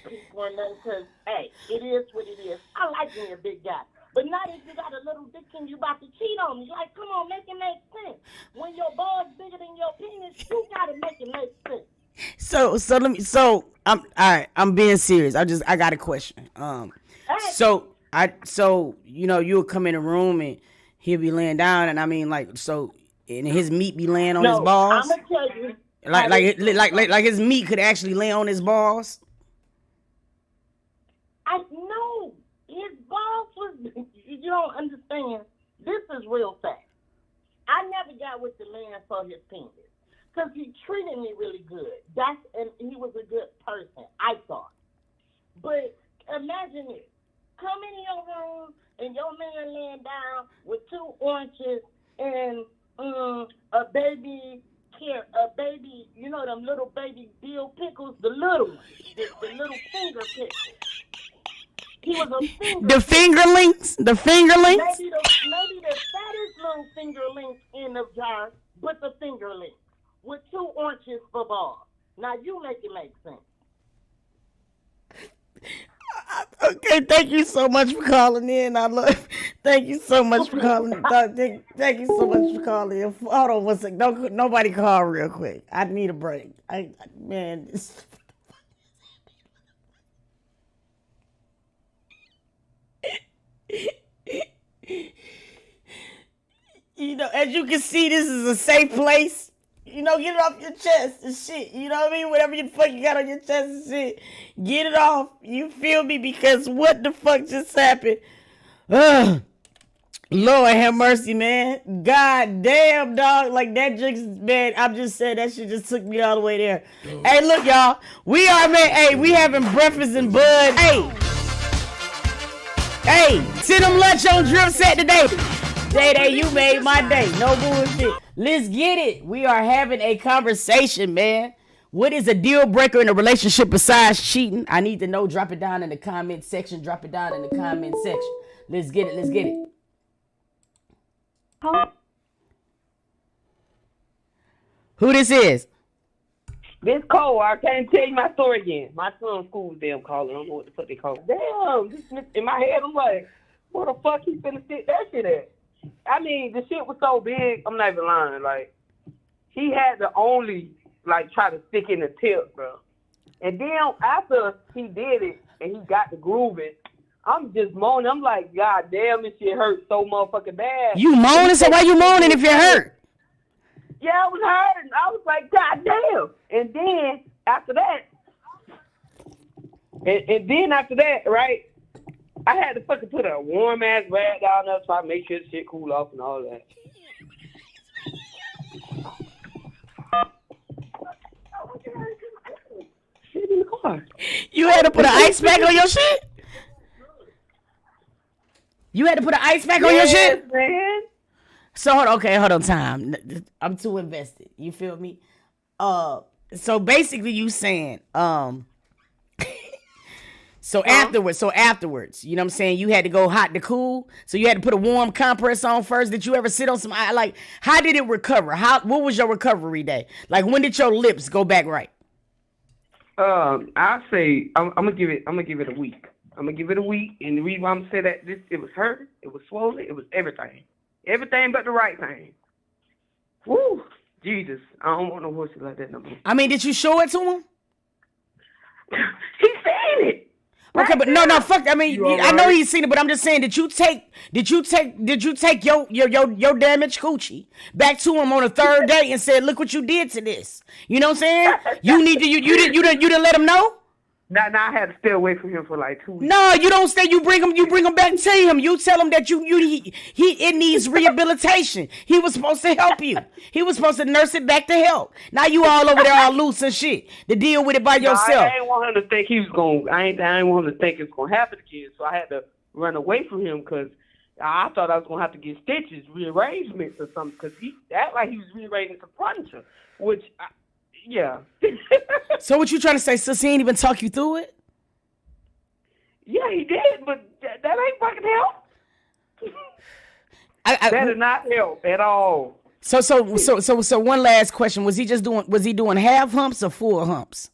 people or nothing. Cause hey, it is what it is. I like being a big guy, but not if you got a little dick and you about to cheat on me. Like, come on, make it make sense. When your ball's bigger than your penis, you gotta make it make sense. So I'm all right. I'm being serious. I got a question. So you'll come in a room and he'll be laying down, and I mean and his meat be laying on his balls. I'm gonna tell you. Like his meat could actually lay on his balls. No, his balls was. You don't understand. This is real fact. I never got with the man for his penis because he treated me really good. And he was a good person, I thought. But imagine this: come in your room and your man laying down with 2 oranges and a baby care, a baby, you know them little baby dill pickles, the little ones, the little finger pickles. He was a finger. The fingerlings? The fingerlings? Maybe the fattest little fingerlings in the jar, but the fingerlings with 2 oranges for balls. Now you make it make sense. Okay, thank you so much for calling in. Thank you so much for calling in. Thank you so much for calling in. Hold on one second. Don't nobody call real quick. I need a break. Man. You know, as you can see, this is a safe place. You know, get it off your chest and shit. You know what I mean? Whatever you fucking got on your chest and shit, get it off. You feel me? Because what the fuck just happened? Lord have mercy, man. God damn, dog. Like that just, man, I'm just saying that shit just took me all the way there. Hey, look, y'all. We are, man. Hey, we having breakfast and bud. Hey, send them lunch on drip set today. Day, you made my day. No bullshit. Let's get it. We are having a conversation, man. What is a deal breaker in a relationship besides cheating? I need to know. Drop it down in the comment section. Let's get it. Who this is? This Cole. I can't tell you my story again. My son's school damn calling. I don't know what the fuck they call it. Damn. This in my head, I'm like, where the fuck he finna stick that shit at? I mean, the shit was so big, I'm not even lying. Like, he had to only, like, try to stick in the tip, bro. And then after he did it and he got the grooving, I'm just moaning. I'm like, God damn, this shit hurt so motherfucking bad. You moaning? So why you moaning if you're hurt? Yeah, I was hurting. I was like, God damn. And then after that, right, I had to fucking put a warm ass rag down there so I make sure the shit cool off and all that. Shit in the car. You had to put an ice pack on your shit? You had to put an ice pack on your shit? Man. So hold on, time. I'm too invested. You feel me? So basically you saying, So afterwards, you know what I'm saying? You had to go hot to cool. So you had to put a warm compress on first. Did you ever sit on some, like, how did it recover? What was your recovery day? Like, when did your lips go back right? I say I'm gonna give it a week. I'm gonna give it a week, and the reason why I'm gonna say that it was hurt, it was swollen, it was everything but the right thing. Woo, Jesus, I don't want no horses like that no more. I mean, did you show it to him? He seen it. Okay, but no, fuck. I mean, I know he's seen it, but I'm just saying, did you take your damaged coochie back to him on the third day and said, look what you did to this? You know what I'm saying? You didn't let him know? Nah, I had to stay away from him for like 2 weeks. No, you don't stay. You bring him back to him. You tell him that it needs rehabilitation. He was supposed to help you. He was supposed to nurse it back to health. Now you all over there all loose and shit to deal with it by yourself. I ain't want him to think he was going. I ain't want him to think it's gonna happen again. So I had to run away from him because I thought I was gonna have to get stitches, rearrangements or something. Because he act like he was rearranging some furniture, which. Yeah. So what you trying to say, sis? He ain't even talk you through it? Yeah, he did, but that ain't fucking help. That did not help at all. So one last question: Was he doing half humps or full humps?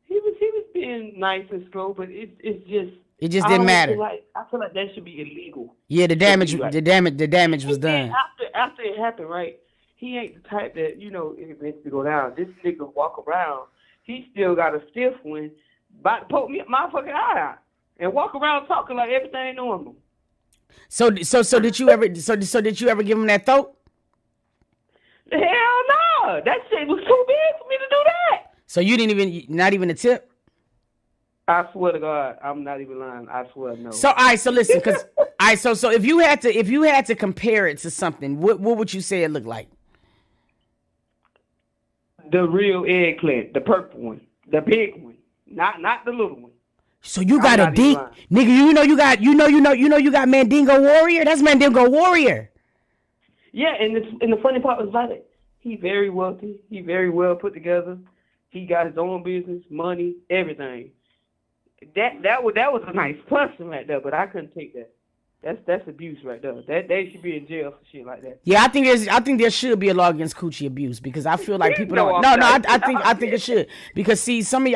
He was being nice and slow, but it just didn't matter. I feel like that should be illegal. Yeah, the damage was done. After it happened, right? He ain't the type that, it makes me go down. This nigga walk around, he still got a stiff one, about to poke me my fucking eye out, and walk around talking like everything normal. So did you ever give him that throat? Hell no, that shit was too big for me to do that. So you not even a tip? I swear to God, I'm not even lying. I swear no. So so listen, so if you had to compare it to something, what would you say it looked like? The real eggplant, the purple one, the big one, not the little one. So you got a dink, nigga. You know you got Mandingo Warrior. That's Mandingo Warrior. Yeah, and the funny part was about it. He very wealthy. He very well put together. He got his own business, money, everything. That was a nice person right there, but I couldn't take that. That's abuse right there. They should be in jail for shit like that. Yeah, I think there should be a law against coochie abuse because I feel like people don't. No, I think it should because see, to me,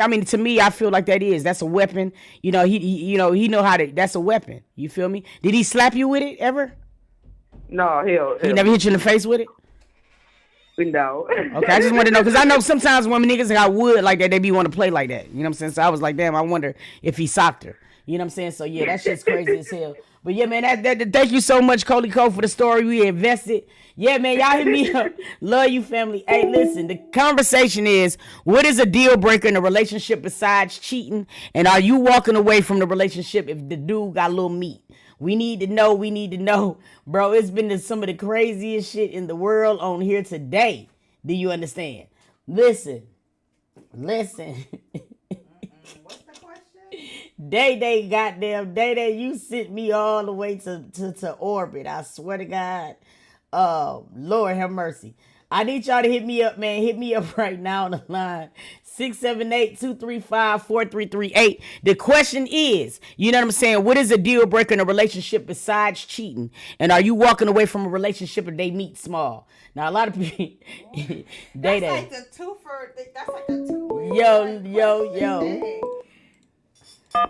I feel like that's a weapon. He know how to. That's a weapon. You feel me? Did he slap you with it ever? No, hell. He never hit you in the face with it. No. Okay, I just want to know because I know sometimes when niggas got wood like that, they be want to play like that. You know what I'm saying? So I was like, damn, I wonder if he socked her. You know what I'm saying? So yeah, that shit's crazy as hell. But yeah, man, that thank you so much, Coley Cole, for the story. We invested. Yeah, man, y'all hit me up. Love you, family. Hey, listen, the conversation is, what is a deal breaker in a relationship besides cheating? And are you walking away from the relationship if the dude got a little meat? We need to know. Bro, it's been some of the craziest shit in the world on here today. Do you understand? Listen. What's the question? Day, you sent me all the way to orbit. I swear to God. Lord have mercy. I need y'all to hit me up, man. Hit me up right now on the line. 678-235-4338. The question is, you know what I'm saying? What is a deal breaker in a relationship besides cheating? And are you walking away from a relationship if they meet small? Now, a lot of people, that's like the two. Yo.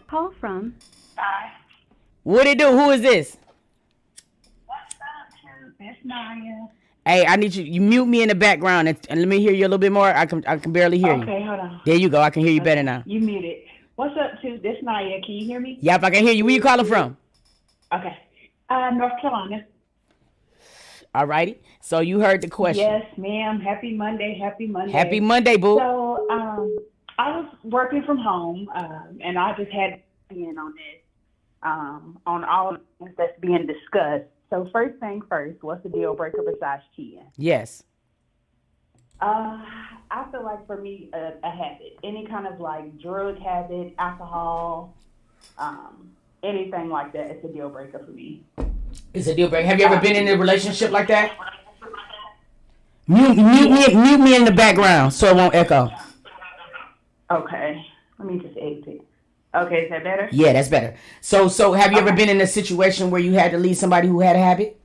Call from. Hi. What it do? Who is this? What's up, it's Naya. Hey, I need you mute me in the background and let me hear you a little bit more. I can barely hear you. Okay, hold on. There you go. I can hear you better now. You muted. What's up, this Naya? Can you hear me? Yep, I can hear you. Where you calling from? Okay. North Carolina. All righty. So you heard the question. Yes, ma'am. Happy Monday. Happy boo. So I was working from home, and I just had in on this, on all the things that's being discussed. So first thing first, what's the deal breaker besides cheating? Yes. I feel like for me, a habit, any kind of like drug habit, alcohol, anything like that, it's a deal breaker for me. It's a deal breaker. Have you ever been in a relationship like that? Mute me in the background so it won't echo. Okay. Let me just exit. Okay, is that better? Yeah, that's better. So have you ever been in a situation where you had to leave somebody who had a habit?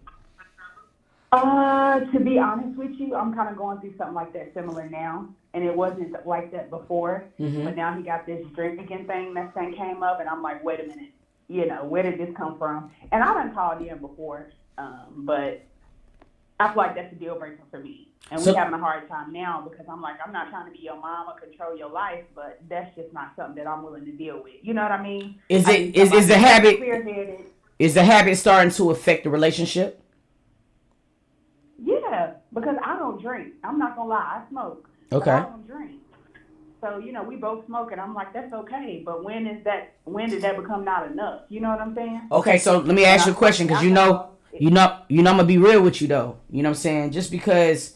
To be honest with you, I'm kind of going through something like that similar now, and it wasn't like that before. Mm-hmm. But now he got this drinking thing that thing came up, and I'm like, wait a minute, where did this come from? And I done called in before, but I feel like that's a deal breaker for me. And we're having a hard time now because I'm like, I'm not trying to be your mom or control your life, but that's just not something that I'm willing to deal with. You know what I mean? Is the habit starting to affect the relationship? Yeah, because I don't drink. I'm not gonna lie, I smoke. Okay. But I don't drink. So, we both smoke, and I'm like, that's okay. But when did that become not enough? You know what I'm saying? Okay, so let me ask you a question, because I'm gonna be real with you though. You know what I'm saying? Just because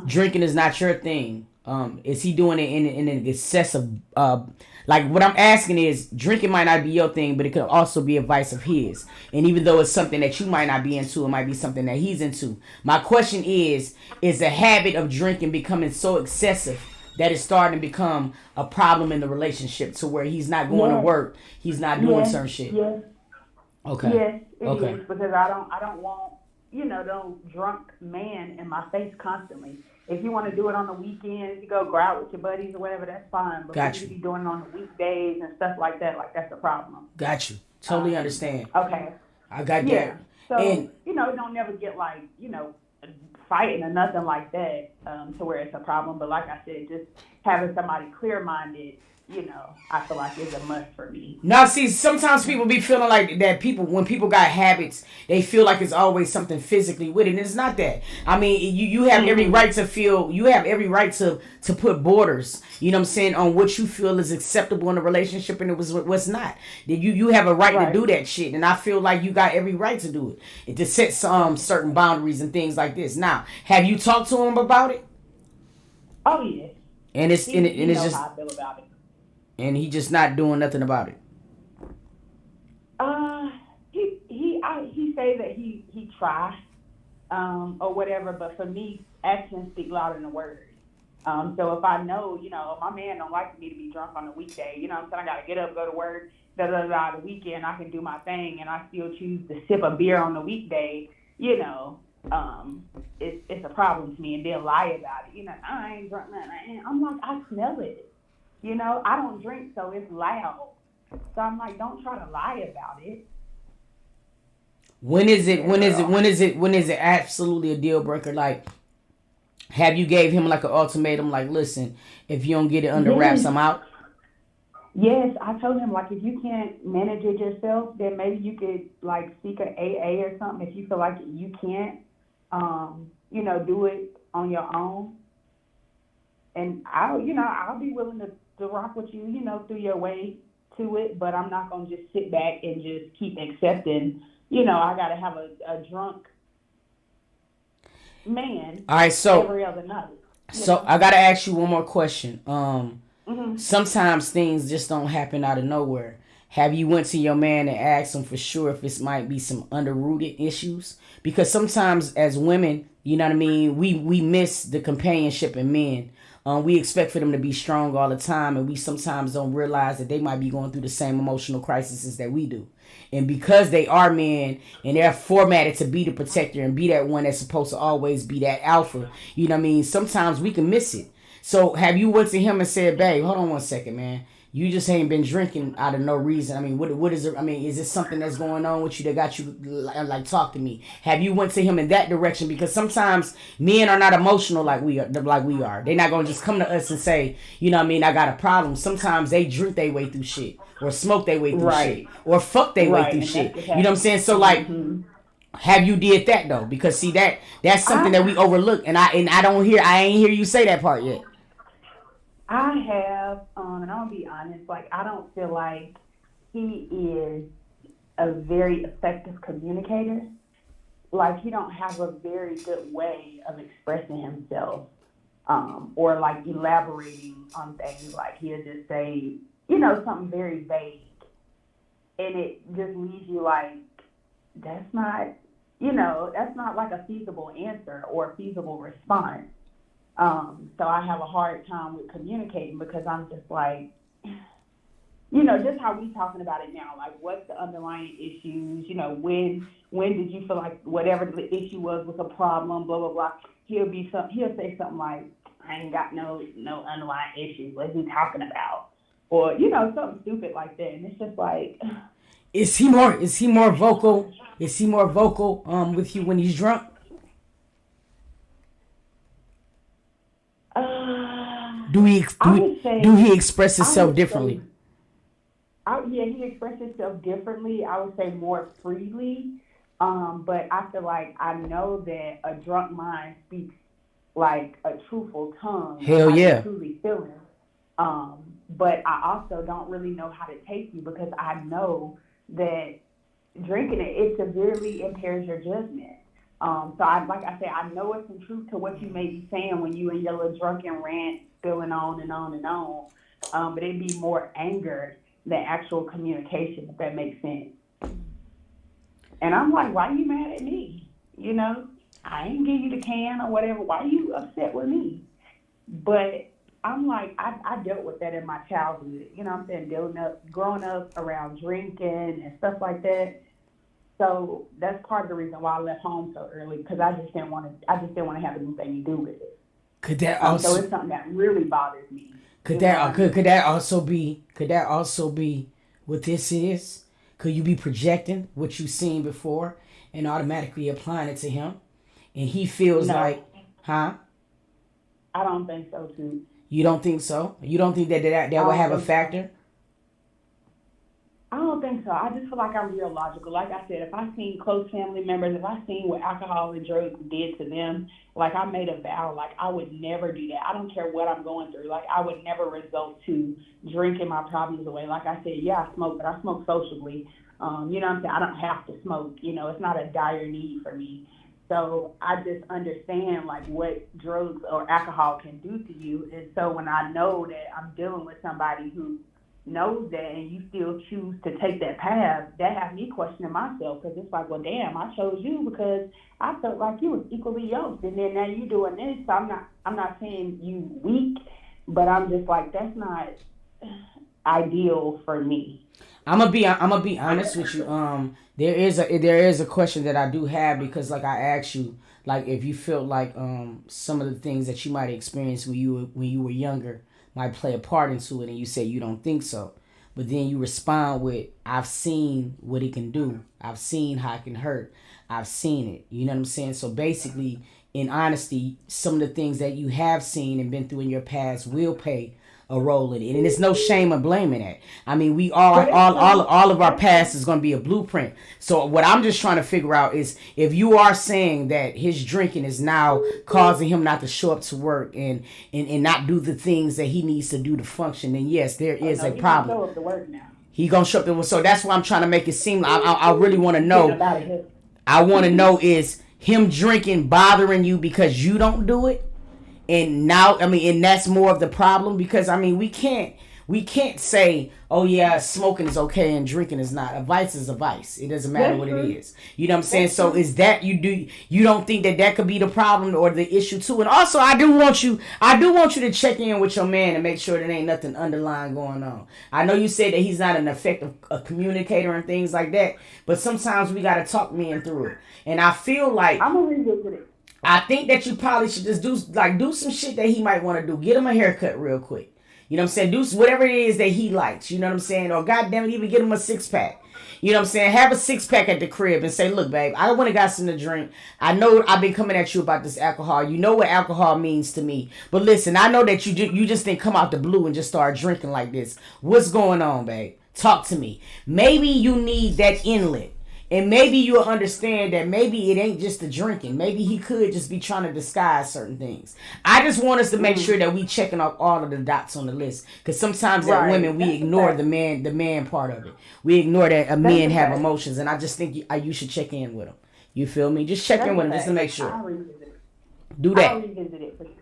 drinking is not your thing, is he doing it in an excessive? Like what I'm asking is, drinking might not be your thing, but it could also be a vice of his. And even though it's something that you might not be into, it might be something that he's into. My question is the habit of drinking becoming so excessive that it's starting to become a problem in the relationship to where he's not going to work, he's not doing certain shit? Yes. Okay. Yes, it is, because I don't want, no drunk man in my face constantly. If you want to do it on the weekends, you go out with your buddies or whatever, that's fine. But Got you you. be doing it on the weekdays and stuff like that, like that's a problem. Got you. Totally understand. Okay. I got Yeah. that. So, And it don't never get like, fighting or nothing like that to where it's a problem. But like I said, just having somebody clear-minded, I feel like is a must for me. now, see, sometimes people be feeling like that. When people got habits, they feel like it's always something physically with it, and it's not that. I mean, you have every right to feel. You have every right to put borders. You know what I'm saying, on what you feel is acceptable in a relationship, and it was what's not. You have a right to do that shit, and I feel like you got every right to do it and to set some certain boundaries and things like this. Now, have you talked to him about it? Oh yeah. And it's it's just how I feel about it. And he just not doing nothing about it. He say that he tries, or whatever. But for me, actions speak louder than words. So if I know, my man don't like me to be drunk on the weekday, I'm saying, I got to get up, go to work, the weekend, I can do my thing, and I still choose to sip a beer on the weekday, it's a problem to me, and then lie about it. I ain't drunk nothing. I'm like, I smell it. I don't drink, so it's loud. So I'm like, don't try to lie about it. When is it absolutely a deal breaker? Like, have you gave him like an ultimatum? Like, listen, if you don't get it under wraps, I'm out. Yes, I told him, like, if you can't manage it yourself, then maybe you could, like, seek an AA or something if you feel like you can't, do it on your own. And I'll be willing to rock with you, through your way to it, but I'm not going to just sit back and just keep accepting, I got to have a drunk man. All right, so every other night. So I got to ask you one more question. Sometimes things just don't happen out of nowhere. Have you went to your man and asked him for sure if it might be some underrooted issues? Because sometimes as women, you know what I mean, we miss the companionship in men. We expect for them to be strong all the time, and we sometimes don't realize that they might be going through the same emotional crises that we do. And because they are men and they're formatted to be the protector and be that one that's supposed to always be that alpha, you know what I mean, sometimes we can miss it. So have you went to him and said, babe, hold on one second, man. You just ain't been drinking out of no reason. I mean, what is it? I mean, is this something that's going on with you that got you, like, talk to me? Have you went to him in that direction? Because sometimes men are not emotional like we are. They're not going to just come to us and say, you know what I mean, I got a problem. Sometimes they drink their way through shit, or smoke their way through shit, or fuck their way through shit. You know what I'm saying? So, like, have you did that, though? Because, see, that's something that we overlook. And I ain't hear you say that part yet. I have, and I'm going to be honest, like, I don't feel like he is a very effective communicator. Like, he don't have a very good way of expressing himself, or, like, elaborating on things. Like, he'll just say, something very vague. And it just leaves you like, that's not like a feasible answer or a feasible response. So I have a hard time with communicating because I'm just like, just how we talking about it now, like what's the underlying issues, when did you feel like whatever the issue was a problem, blah, blah, blah. He'll say something like, I ain't got no underlying issues. What's he talking about? Or, something stupid like that. And it's just like, Is he more vocal? Is he more vocal with you when he's drunk? Do he express himself differently? He expresses himself differently. I would say more freely. But I feel like I know that a drunk mind speaks like a truthful tongue. Hell yeah. I truly feel it. But I also don't really know how to take you because I know that drinking it severely impairs your judgment. So I know it's some truth to what you may be saying when you and your little drunken rant going on and on and on. But it'd be more anger than actual communication, if that makes sense. And I'm like, why are you mad at me? I ain't give you the can or whatever. Why are you upset with me? But I'm like, I dealt with that in my childhood. You know what I'm saying? Growing up around drinking and stuff like that. So that's part of the reason why I left home so early, because I just didn't want to have anything to do with it. Could that also? So it's something that really bothers me. Could that also be what this is? Could you be projecting what you've seen before and automatically applying it to him, and he feels like, huh? I don't think so, too. You don't think so? You don't think that will have a factor? I don't think so. I just feel like I'm real logical. Like I said, if I seen close family members, if I seen what alcohol and drugs did to them, like I made a vow, like I would never do that. I don't care what I'm going through. Like I would never resort to drinking my problems away. Like I said, yeah, I smoke, but I smoke socially. You know what I'm saying? I don't have to smoke. It's not a dire need for me. So I just understand like what drugs or alcohol can do to you. And so when I know that I'm dealing with somebody who knows that and you still choose to take that path, that has me questioning myself, because it's like, well, damn, I chose you because I felt like you was equally yoked, and then now you doing this. So I'm not saying you weak, but I'm just like, that's not ideal for me. I'm gonna be honest with you. There is a question that I do have, because like I asked you, like if you felt like some of the things that you might experience when you were younger might play a part into it, and you say you don't think so, but then you respond with, I've seen what it can do, I've seen how it can hurt, I've seen it. You know what I'm saying? So basically, in honesty, some of the things that you have seen and been through in your past will play a role in it, and it's no shame or blaming that. I mean, we all of our past is going to be a blueprint. So what I'm just trying to figure out is, if you are saying that his drinking is now causing him not to show up to work and not do the things that he needs to do to function, then yes, there is a problem. Show up to work now. He gonna show up to work. So that's why I'm trying to make it seem like I really want to know. I want to know, is him drinking bothering you because you don't do it? And now, I mean, and that's more of the problem, because I mean, we can't say, oh yeah, smoking is okay and drinking is not. A vice is a vice. It doesn't matter what it is. You know what I'm saying? So is that you don't think that could be the problem or the issue too? And also, I do want you to check in with your man and make sure there ain't nothing underlying going on. I know you said that he's not an effective communicator and things like that, but sometimes we got to talk men through it. And I feel like I'm gonna revisit it. I think that you probably should just do some shit that he might want to do. Get him a haircut real quick. You know what I'm saying? Do whatever it is that he likes. You know what I'm saying? Or goddamn it, even get him a 6-pack. You know what I'm saying? Have a 6-pack at the crib and say, look, babe, I want to got something to drink. I know I've been coming at you about this alcohol. You know what alcohol means to me. But listen, I know that you just didn't come out the blue and just start drinking like this. What's going on, babe? Talk to me. Maybe you need that inlet. And maybe you'll understand that maybe it ain't just the drinking. Maybe he could just be trying to disguise certain things. I just want us to make sure that we checking off all of the dots on the list. Because sometimes as women, we ignore the man part of it. We ignore that men have emotions. And I just think you should check in with them. You feel me? Just check in with them just to make sure. I'll revisit it. Do that. I'll revisit it for sure.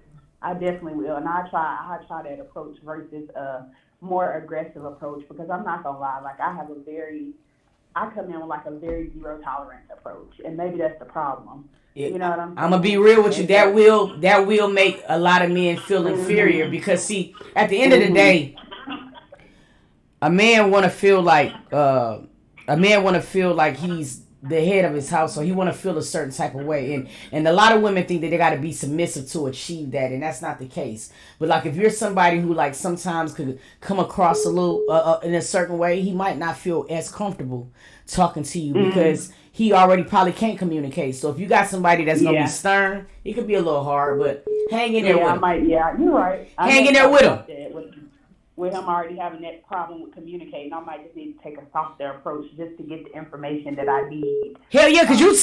I definitely will. And I try that approach versus a more aggressive approach, because I'm not going to lie. Like, I come in with like a very zero tolerance approach, and maybe that's the problem. You know what I'm saying? I'm gonna be real with you. That will make a lot of men feel inferior, because see, at the end of the day, a man want to feel like he's the head of his house, so he want to feel a certain type of way, and a lot of women think that they got to be submissive to achieve that, and that's not the case. But like, if you're somebody who like sometimes could come across a little in a certain way, he might not feel as comfortable talking to you because he already probably can't communicate. So if you got somebody that's gonna be stern, it could be a little hard, but hang in there with him. You're right. Hang in there with him. With him already having that problem with communicating, I might just need to take a softer approach just to get the information that I need. Hell yeah, cause you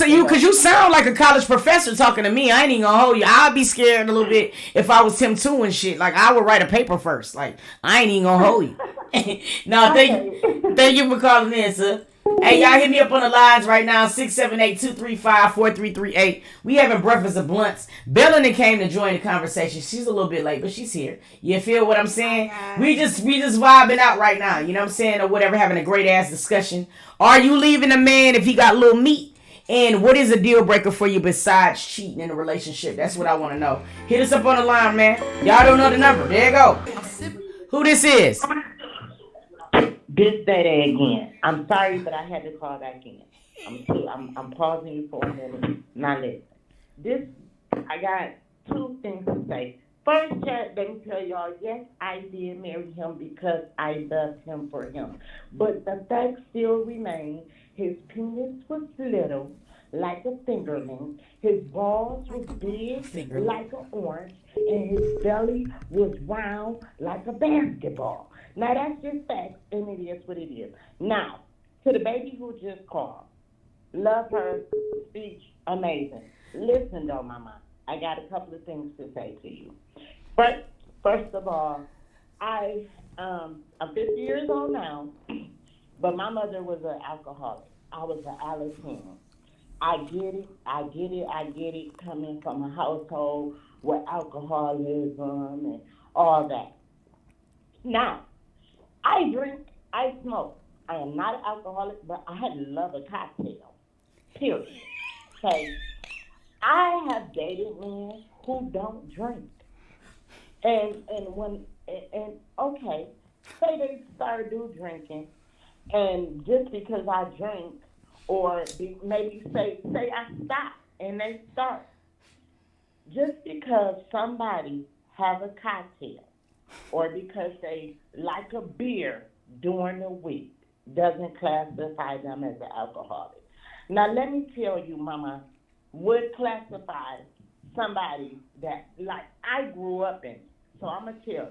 sound like a college professor talking to me. I ain't even gonna hold you. I'd be scared a little bit if I was him too and shit. Like, I would write a paper first. Like, I ain't even gonna hold you. No, thank you for calling in, sir. Hey, y'all hit me up on the lines right now, 678-235-4338. We having breakfast of blunts. Bellany came to join the conversation. She's a little bit late, but she's here. You feel what I'm saying? We just vibing out right now, you know what I'm saying, or whatever, having a great ass discussion. Are you leaving a man if he got little meat? And what is a deal breaker for you besides cheating in a relationship? That's what I want to know. Hit us up on the line, man. Y'all don't know the number. There you go. Who this is? This day again. I'm sorry, but I had to call back in. I'm pausing you for a minute. Now listen. I got two things to say. First, chat, let me tell y'all, yes, I did marry him because I loved him for him. But the fact still remains, his penis was little, like a fingerling. His balls was big, like an orange. And his belly was round, like a basketball. Now, that's just facts, and it is what it is. Now, to the baby who just called, love her, speech, amazing. Listen, though, mama, I got a couple of things to say to you. First of all, I'm 50 years old now, but my mother was an alcoholic. I was an Alcoholism. I get it, coming from a household with alcoholism and all that. Now, I drink, I smoke. I am not an alcoholic, but I love a cocktail. Period. Okay. I have dated men who don't drink. And okay, say they start drinking, and just because I drink, or maybe say I stop and they start. Just because somebody has a cocktail or because they like a beer during the week doesn't classify them as an alcoholic. Now, let me tell you, Mama, what classifies somebody that, like, I grew up in. So I'm going to tell you.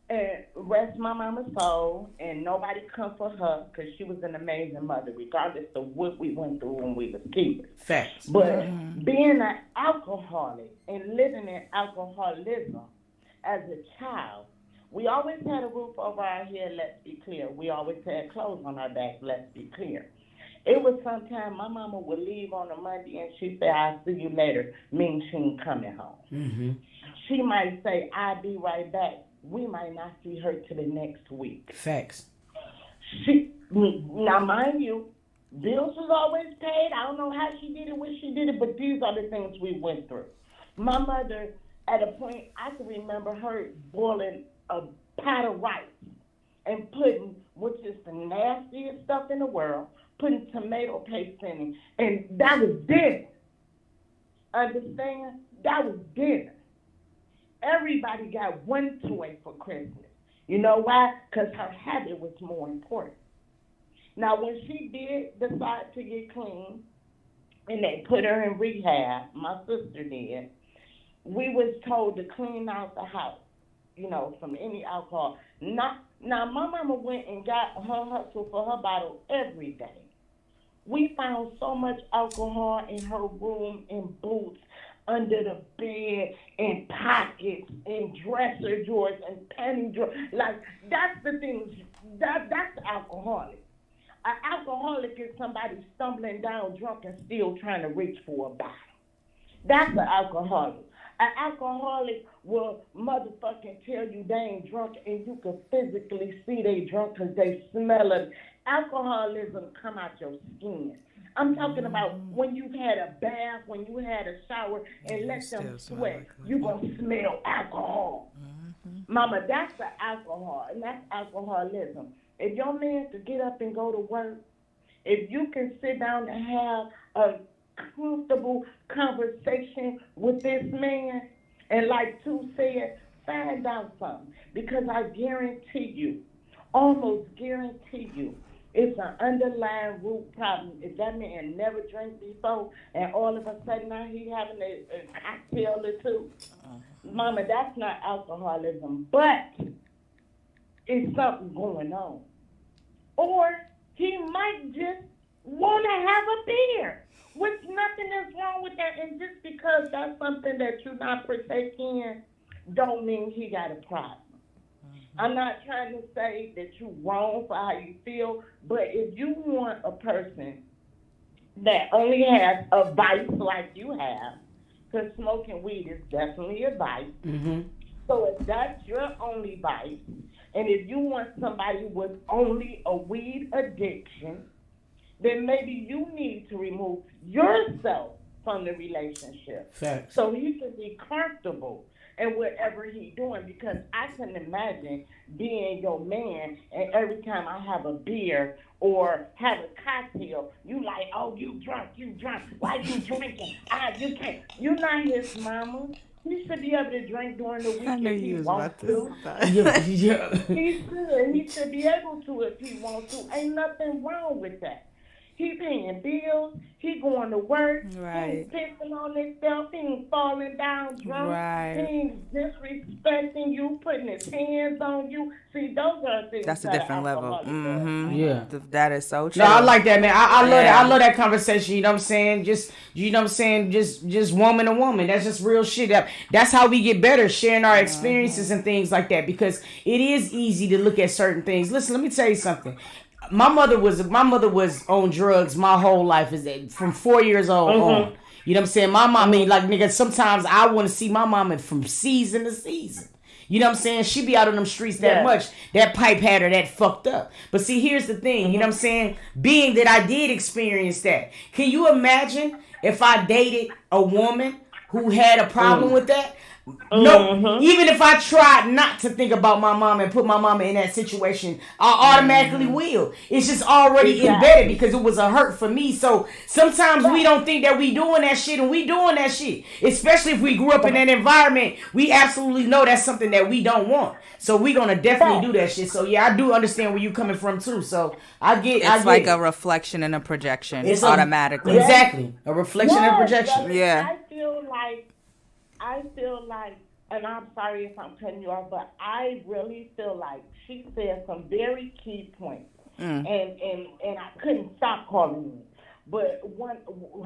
And rest my mama's soul, and nobody come for her because she was an amazing mother, regardless of what we went through when we was kids. Facts. But being an alcoholic and living in alcoholism as a child, we always had a roof over our head, let's be clear. We always had clothes on our back, let's be clear. It was sometime my mama would leave on a Monday and she'd say, I'll see you later, meaning she ain't coming home. Mm-hmm. She might say, I'll be right back. We might not see her till the next week. Facts. Now, mind you, bills was always paid. I don't know how she did it, when she did it, but these are the things we went through. My mother, at a point, I can remember her boiling a pot of rice and putting, which is the nastiest stuff in the world, putting tomato paste in it. And that was dinner. Understand? That was dinner. Everybody got one toy for Christmas. You know why? Because her habit was more important. Now, when she did decide to get clean, and they put her in rehab, my sister did, we was told to clean out the house, you know, from any alcohol. Now, my mama went and got her hustle for her bottle every day. We found so much alcohol in her room, in boots, under the bed, in pockets, in dresser drawers, and panty drawers. Like, that's the things, that's alcoholic. An alcoholic is somebody stumbling down drunk and still trying to reach for a bottle. That's an alcoholic. An alcoholic will motherfucking tell you they ain't drunk and you can physically see they drunk because they smell it. Alcoholism come out your skin. I'm talking about when you've had a bath, when you had a shower, and let them sweat, you're going to smell alcohol. Mama, that's the alcohol, and that's alcoholism. If your man could get up and go to work, if you can sit down and have a comfortable conversation with this man, and like Tu said, find out something, because I guarantee you, almost guarantee you, it's an underlying root problem. If that man never drank before and all of a sudden now he having a cocktail or two, Mama, that's not alcoholism, but it's something going on. Or he might just want to have a beer, which nothing is wrong with that. And just because that's something that you're not partaking in, don't mean he got a problem. I'm not trying to say that you're wrong for how you feel, but if you want a person that only has a vice like you have, because smoking weed is definitely a vice, so if that's your only vice, and if you want somebody with only a weed addiction, then maybe you need to remove yourself from the relationship. Facts. So he can be comfortable in whatever he's doing, because I can imagine being your man and every time I have a beer or have a cocktail, you like, oh, you drunk, why you drinking? You can't. You're not his mama. He should be able to drink during the week if he wants to. He should be able to if he wants to. Ain't nothing wrong with that. He paying bills. He going to work. Right. He ain't pissing on himself. He ain't falling down drunk. Right. He ain't disrespecting you, putting his hands on you. See, those are things. That's a different level. Yeah. That is so true. No, I like that, man. I love that. I love that conversation. You know what I'm saying? Just, you know what I'm saying? Just woman to woman. That's just real shit. That's how we get better, sharing our experiences and things like that, because it is easy to look at certain things. Listen, let me tell you something. My mother was on drugs my whole life, from 4 years old on. You know what I'm saying? My mom, like, nigga, sometimes I want to see my mama from season to season. You know what I'm saying? She be out on them streets that much. That pipe had her that fucked up. But see, here's the thing. You know what I'm saying? Being that I did experience that. Can you imagine if I dated a woman who had a problem with that? No, even if I tried not to think about my mom and put my mama in that situation, I automatically will. It's just already embedded because it was a hurt for me. So sometimes we don't think that we doing that shit, and we doing that shit. Especially if we grew up in that environment, we absolutely know that's something that we don't want. So we gonna definitely do that shit. So yeah, I do understand where you coming from too. So I get it's like a reflection and a projection. It's automatically. Exactly. A reflection and projection. Yeah. I feel like, and I'm sorry if I'm cutting you off, but I really feel like she said some very key points, and I couldn't stop calling it. But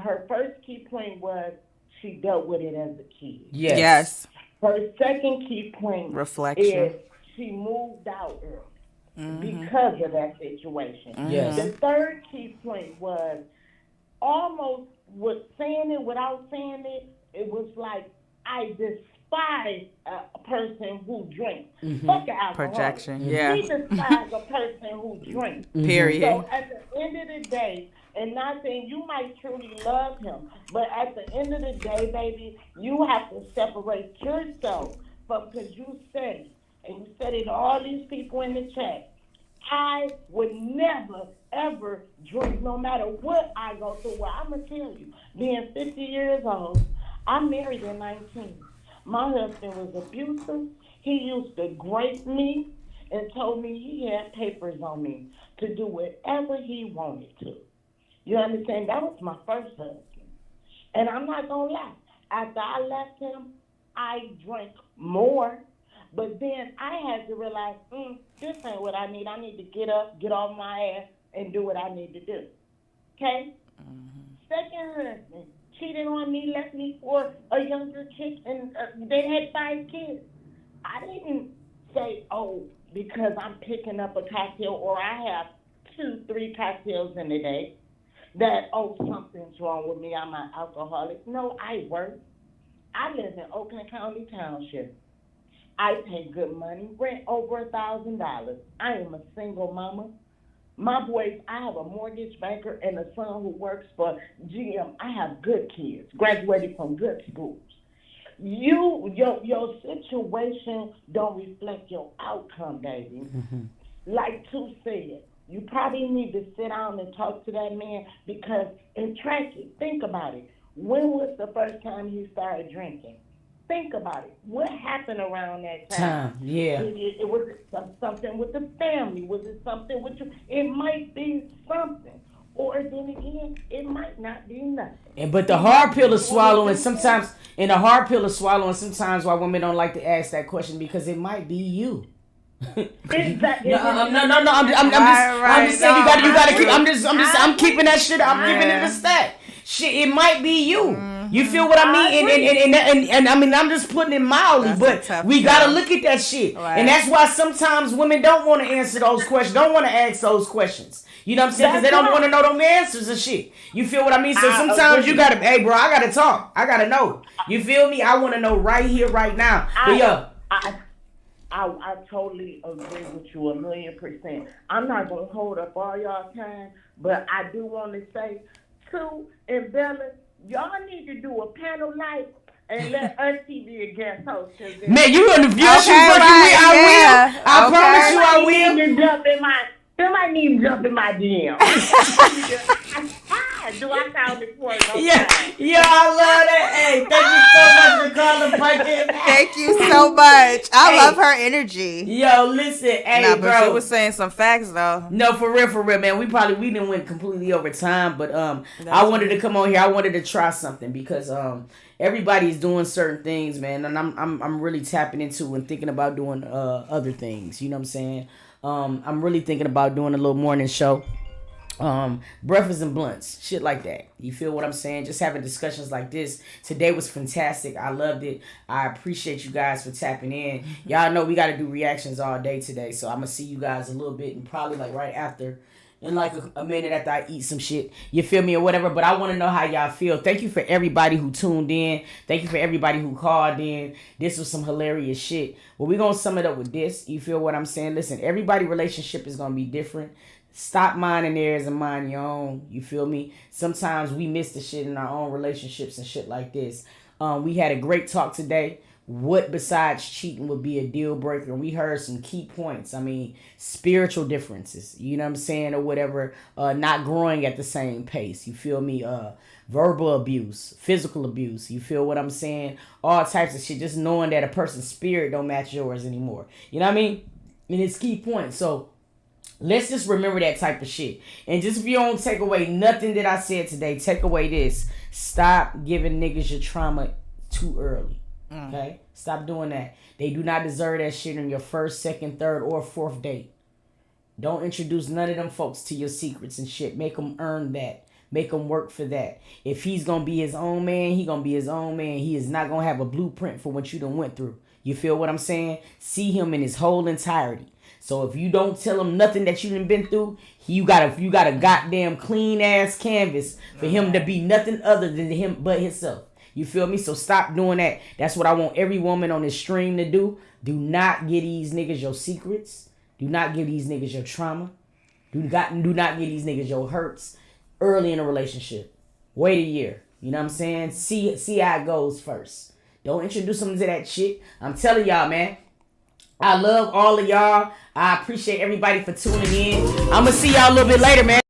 her first key point was she dealt with it as a kid. Yes. Her second key point is she moved out early because of that situation. Yes. The third key point was almost with saying it without saying it. It was like, I despise a person who drinks. Fuck an alcoholic. Projection, She despises a person who drinks. Period. So at the end of the day, and not saying you might truly love him, but at the end of the day, baby, you have to separate yourself from, because you said it, and you said it to all these people in the chat. I would never, ever drink no matter what I go through. Well, I'm going to tell you, being 50 years old, I married at 19. My husband was abusive. He used to grape me and told me he had papers on me to do whatever he wanted to. You understand? That was my first husband. And I'm not going to lie. After I left him, I drank more. But then I had to realize, this ain't what I need. I need to get up, get off my ass, and do what I need to do. Okay? Second husband cheated on me, left me for a younger chick, and they had 5 kids. I didn't say, because I'm picking up a cocktail or I have 2-3 cocktails in a day, that, something's wrong with me, I'm an alcoholic. No, I work. I live in Oakland County Township. I pay good money, rent over $1,000. I am a single mama. My boys, I have a mortgage banker and a son who works for GM. I have good kids, graduated from good schools. Your situation don't reflect your outcome, baby. Like Too said, you probably need to sit down and talk to that man because, and track it. Think about it. When was the first time he started drinking? Think about it. What happened around that time? Yeah. It was something with the family. Was it something with you? It might be something. Or then again, it might not be nothing. But the hard pill is swallowing sometimes, why women don't like to ask that question, because it might be you. Exactly. I'm just saying you gotta keep. I'm keeping that shit. I'm giving it a stat. Shit, it might be you. You feel what I mean? And I mean, I'm just putting it mildly, but we gotta look at that shit. Right. And that's why sometimes women don't want to answer those questions, don't want to ask those questions. You know what I'm saying? Because they don't want to know them answers and shit. You feel what I mean? So sometimes you gotta, hey bro, I gotta talk. I gotta know. You feel me? I want to know right here, right now. But I totally agree with you 1,000,000%. I'm not gonna hold up all y'all time, but I do want to say, Too and Bella, y'all need to do a panel night and let us be a guest host. Man, you on the view? I will. I promise you, I will. Somebody need to jump in my DM. Do I sound important? Yeah, I love that. Hey, thank you so much for calling, Pikey. Thank you so much. I love her energy. Yo, listen, hey, bro. But she was saying some facts though. No, for real, man. We didn't went completely over time, but I wanted to come on here. I wanted to try something because everybody's doing certain things, man, and I'm really tapping into and thinking about doing other things. You know what I'm saying? I'm really thinking about doing a little morning show. Breakfast and blunts, shit like that. You feel what I'm saying? Just having discussions like this. Today was fantastic. I loved it. I appreciate you guys for tapping in. Y'all know we got to do reactions all day today, so I'm gonna see you guys a little bit and probably like right after in like a minute after I eat some shit. You feel me or whatever? But I want to know how y'all feel. Thank you for everybody who tuned in. Thank you for everybody who called in. This was some hilarious shit. Well, we're going to sum it up with this. You feel what I'm saying? Listen, everybody's relationship is going to be different. Stop minding theirs and mind your own. You feel me? Sometimes we miss the shit in our own relationships and shit like this. We had a great talk today. What besides cheating would be a deal breaker? We heard some key points. I mean, spiritual differences, you know what I'm saying, or whatever. Not growing at the same pace. You feel me? Verbal abuse, physical abuse. You feel what I'm saying? All types of shit. Just knowing that a person's spirit don't match yours anymore. You know what I mean? And it's key points. So let's just remember that type of shit. And just if you don't take away nothing that I said today, take away this. Stop giving niggas your trauma too early. Okay? Stop doing that. They do not deserve that shit on your first, second, third, or fourth date. Don't introduce none of them folks to your secrets and shit. Make them earn that. Make them work for that. If he's going to be his own man, he going to be his own man. He is not going to have a blueprint for what you done went through. You feel what I'm saying? See him in his whole entirety. So if you don't tell him nothing that you done been through, you got a goddamn clean ass canvas for him to be nothing other than him but himself. You feel me? So stop doing that. That's what I want every woman on this stream to do. Do not give these niggas your secrets. Do not give these niggas your trauma. Do not give these niggas your hurts early in a relationship. Wait a year. You know what I'm saying? See how it goes first. Don't introduce them to that shit. I'm telling y'all, man. I love all of y'all. I appreciate everybody for tuning in. I'm going to see y'all a little bit later, man.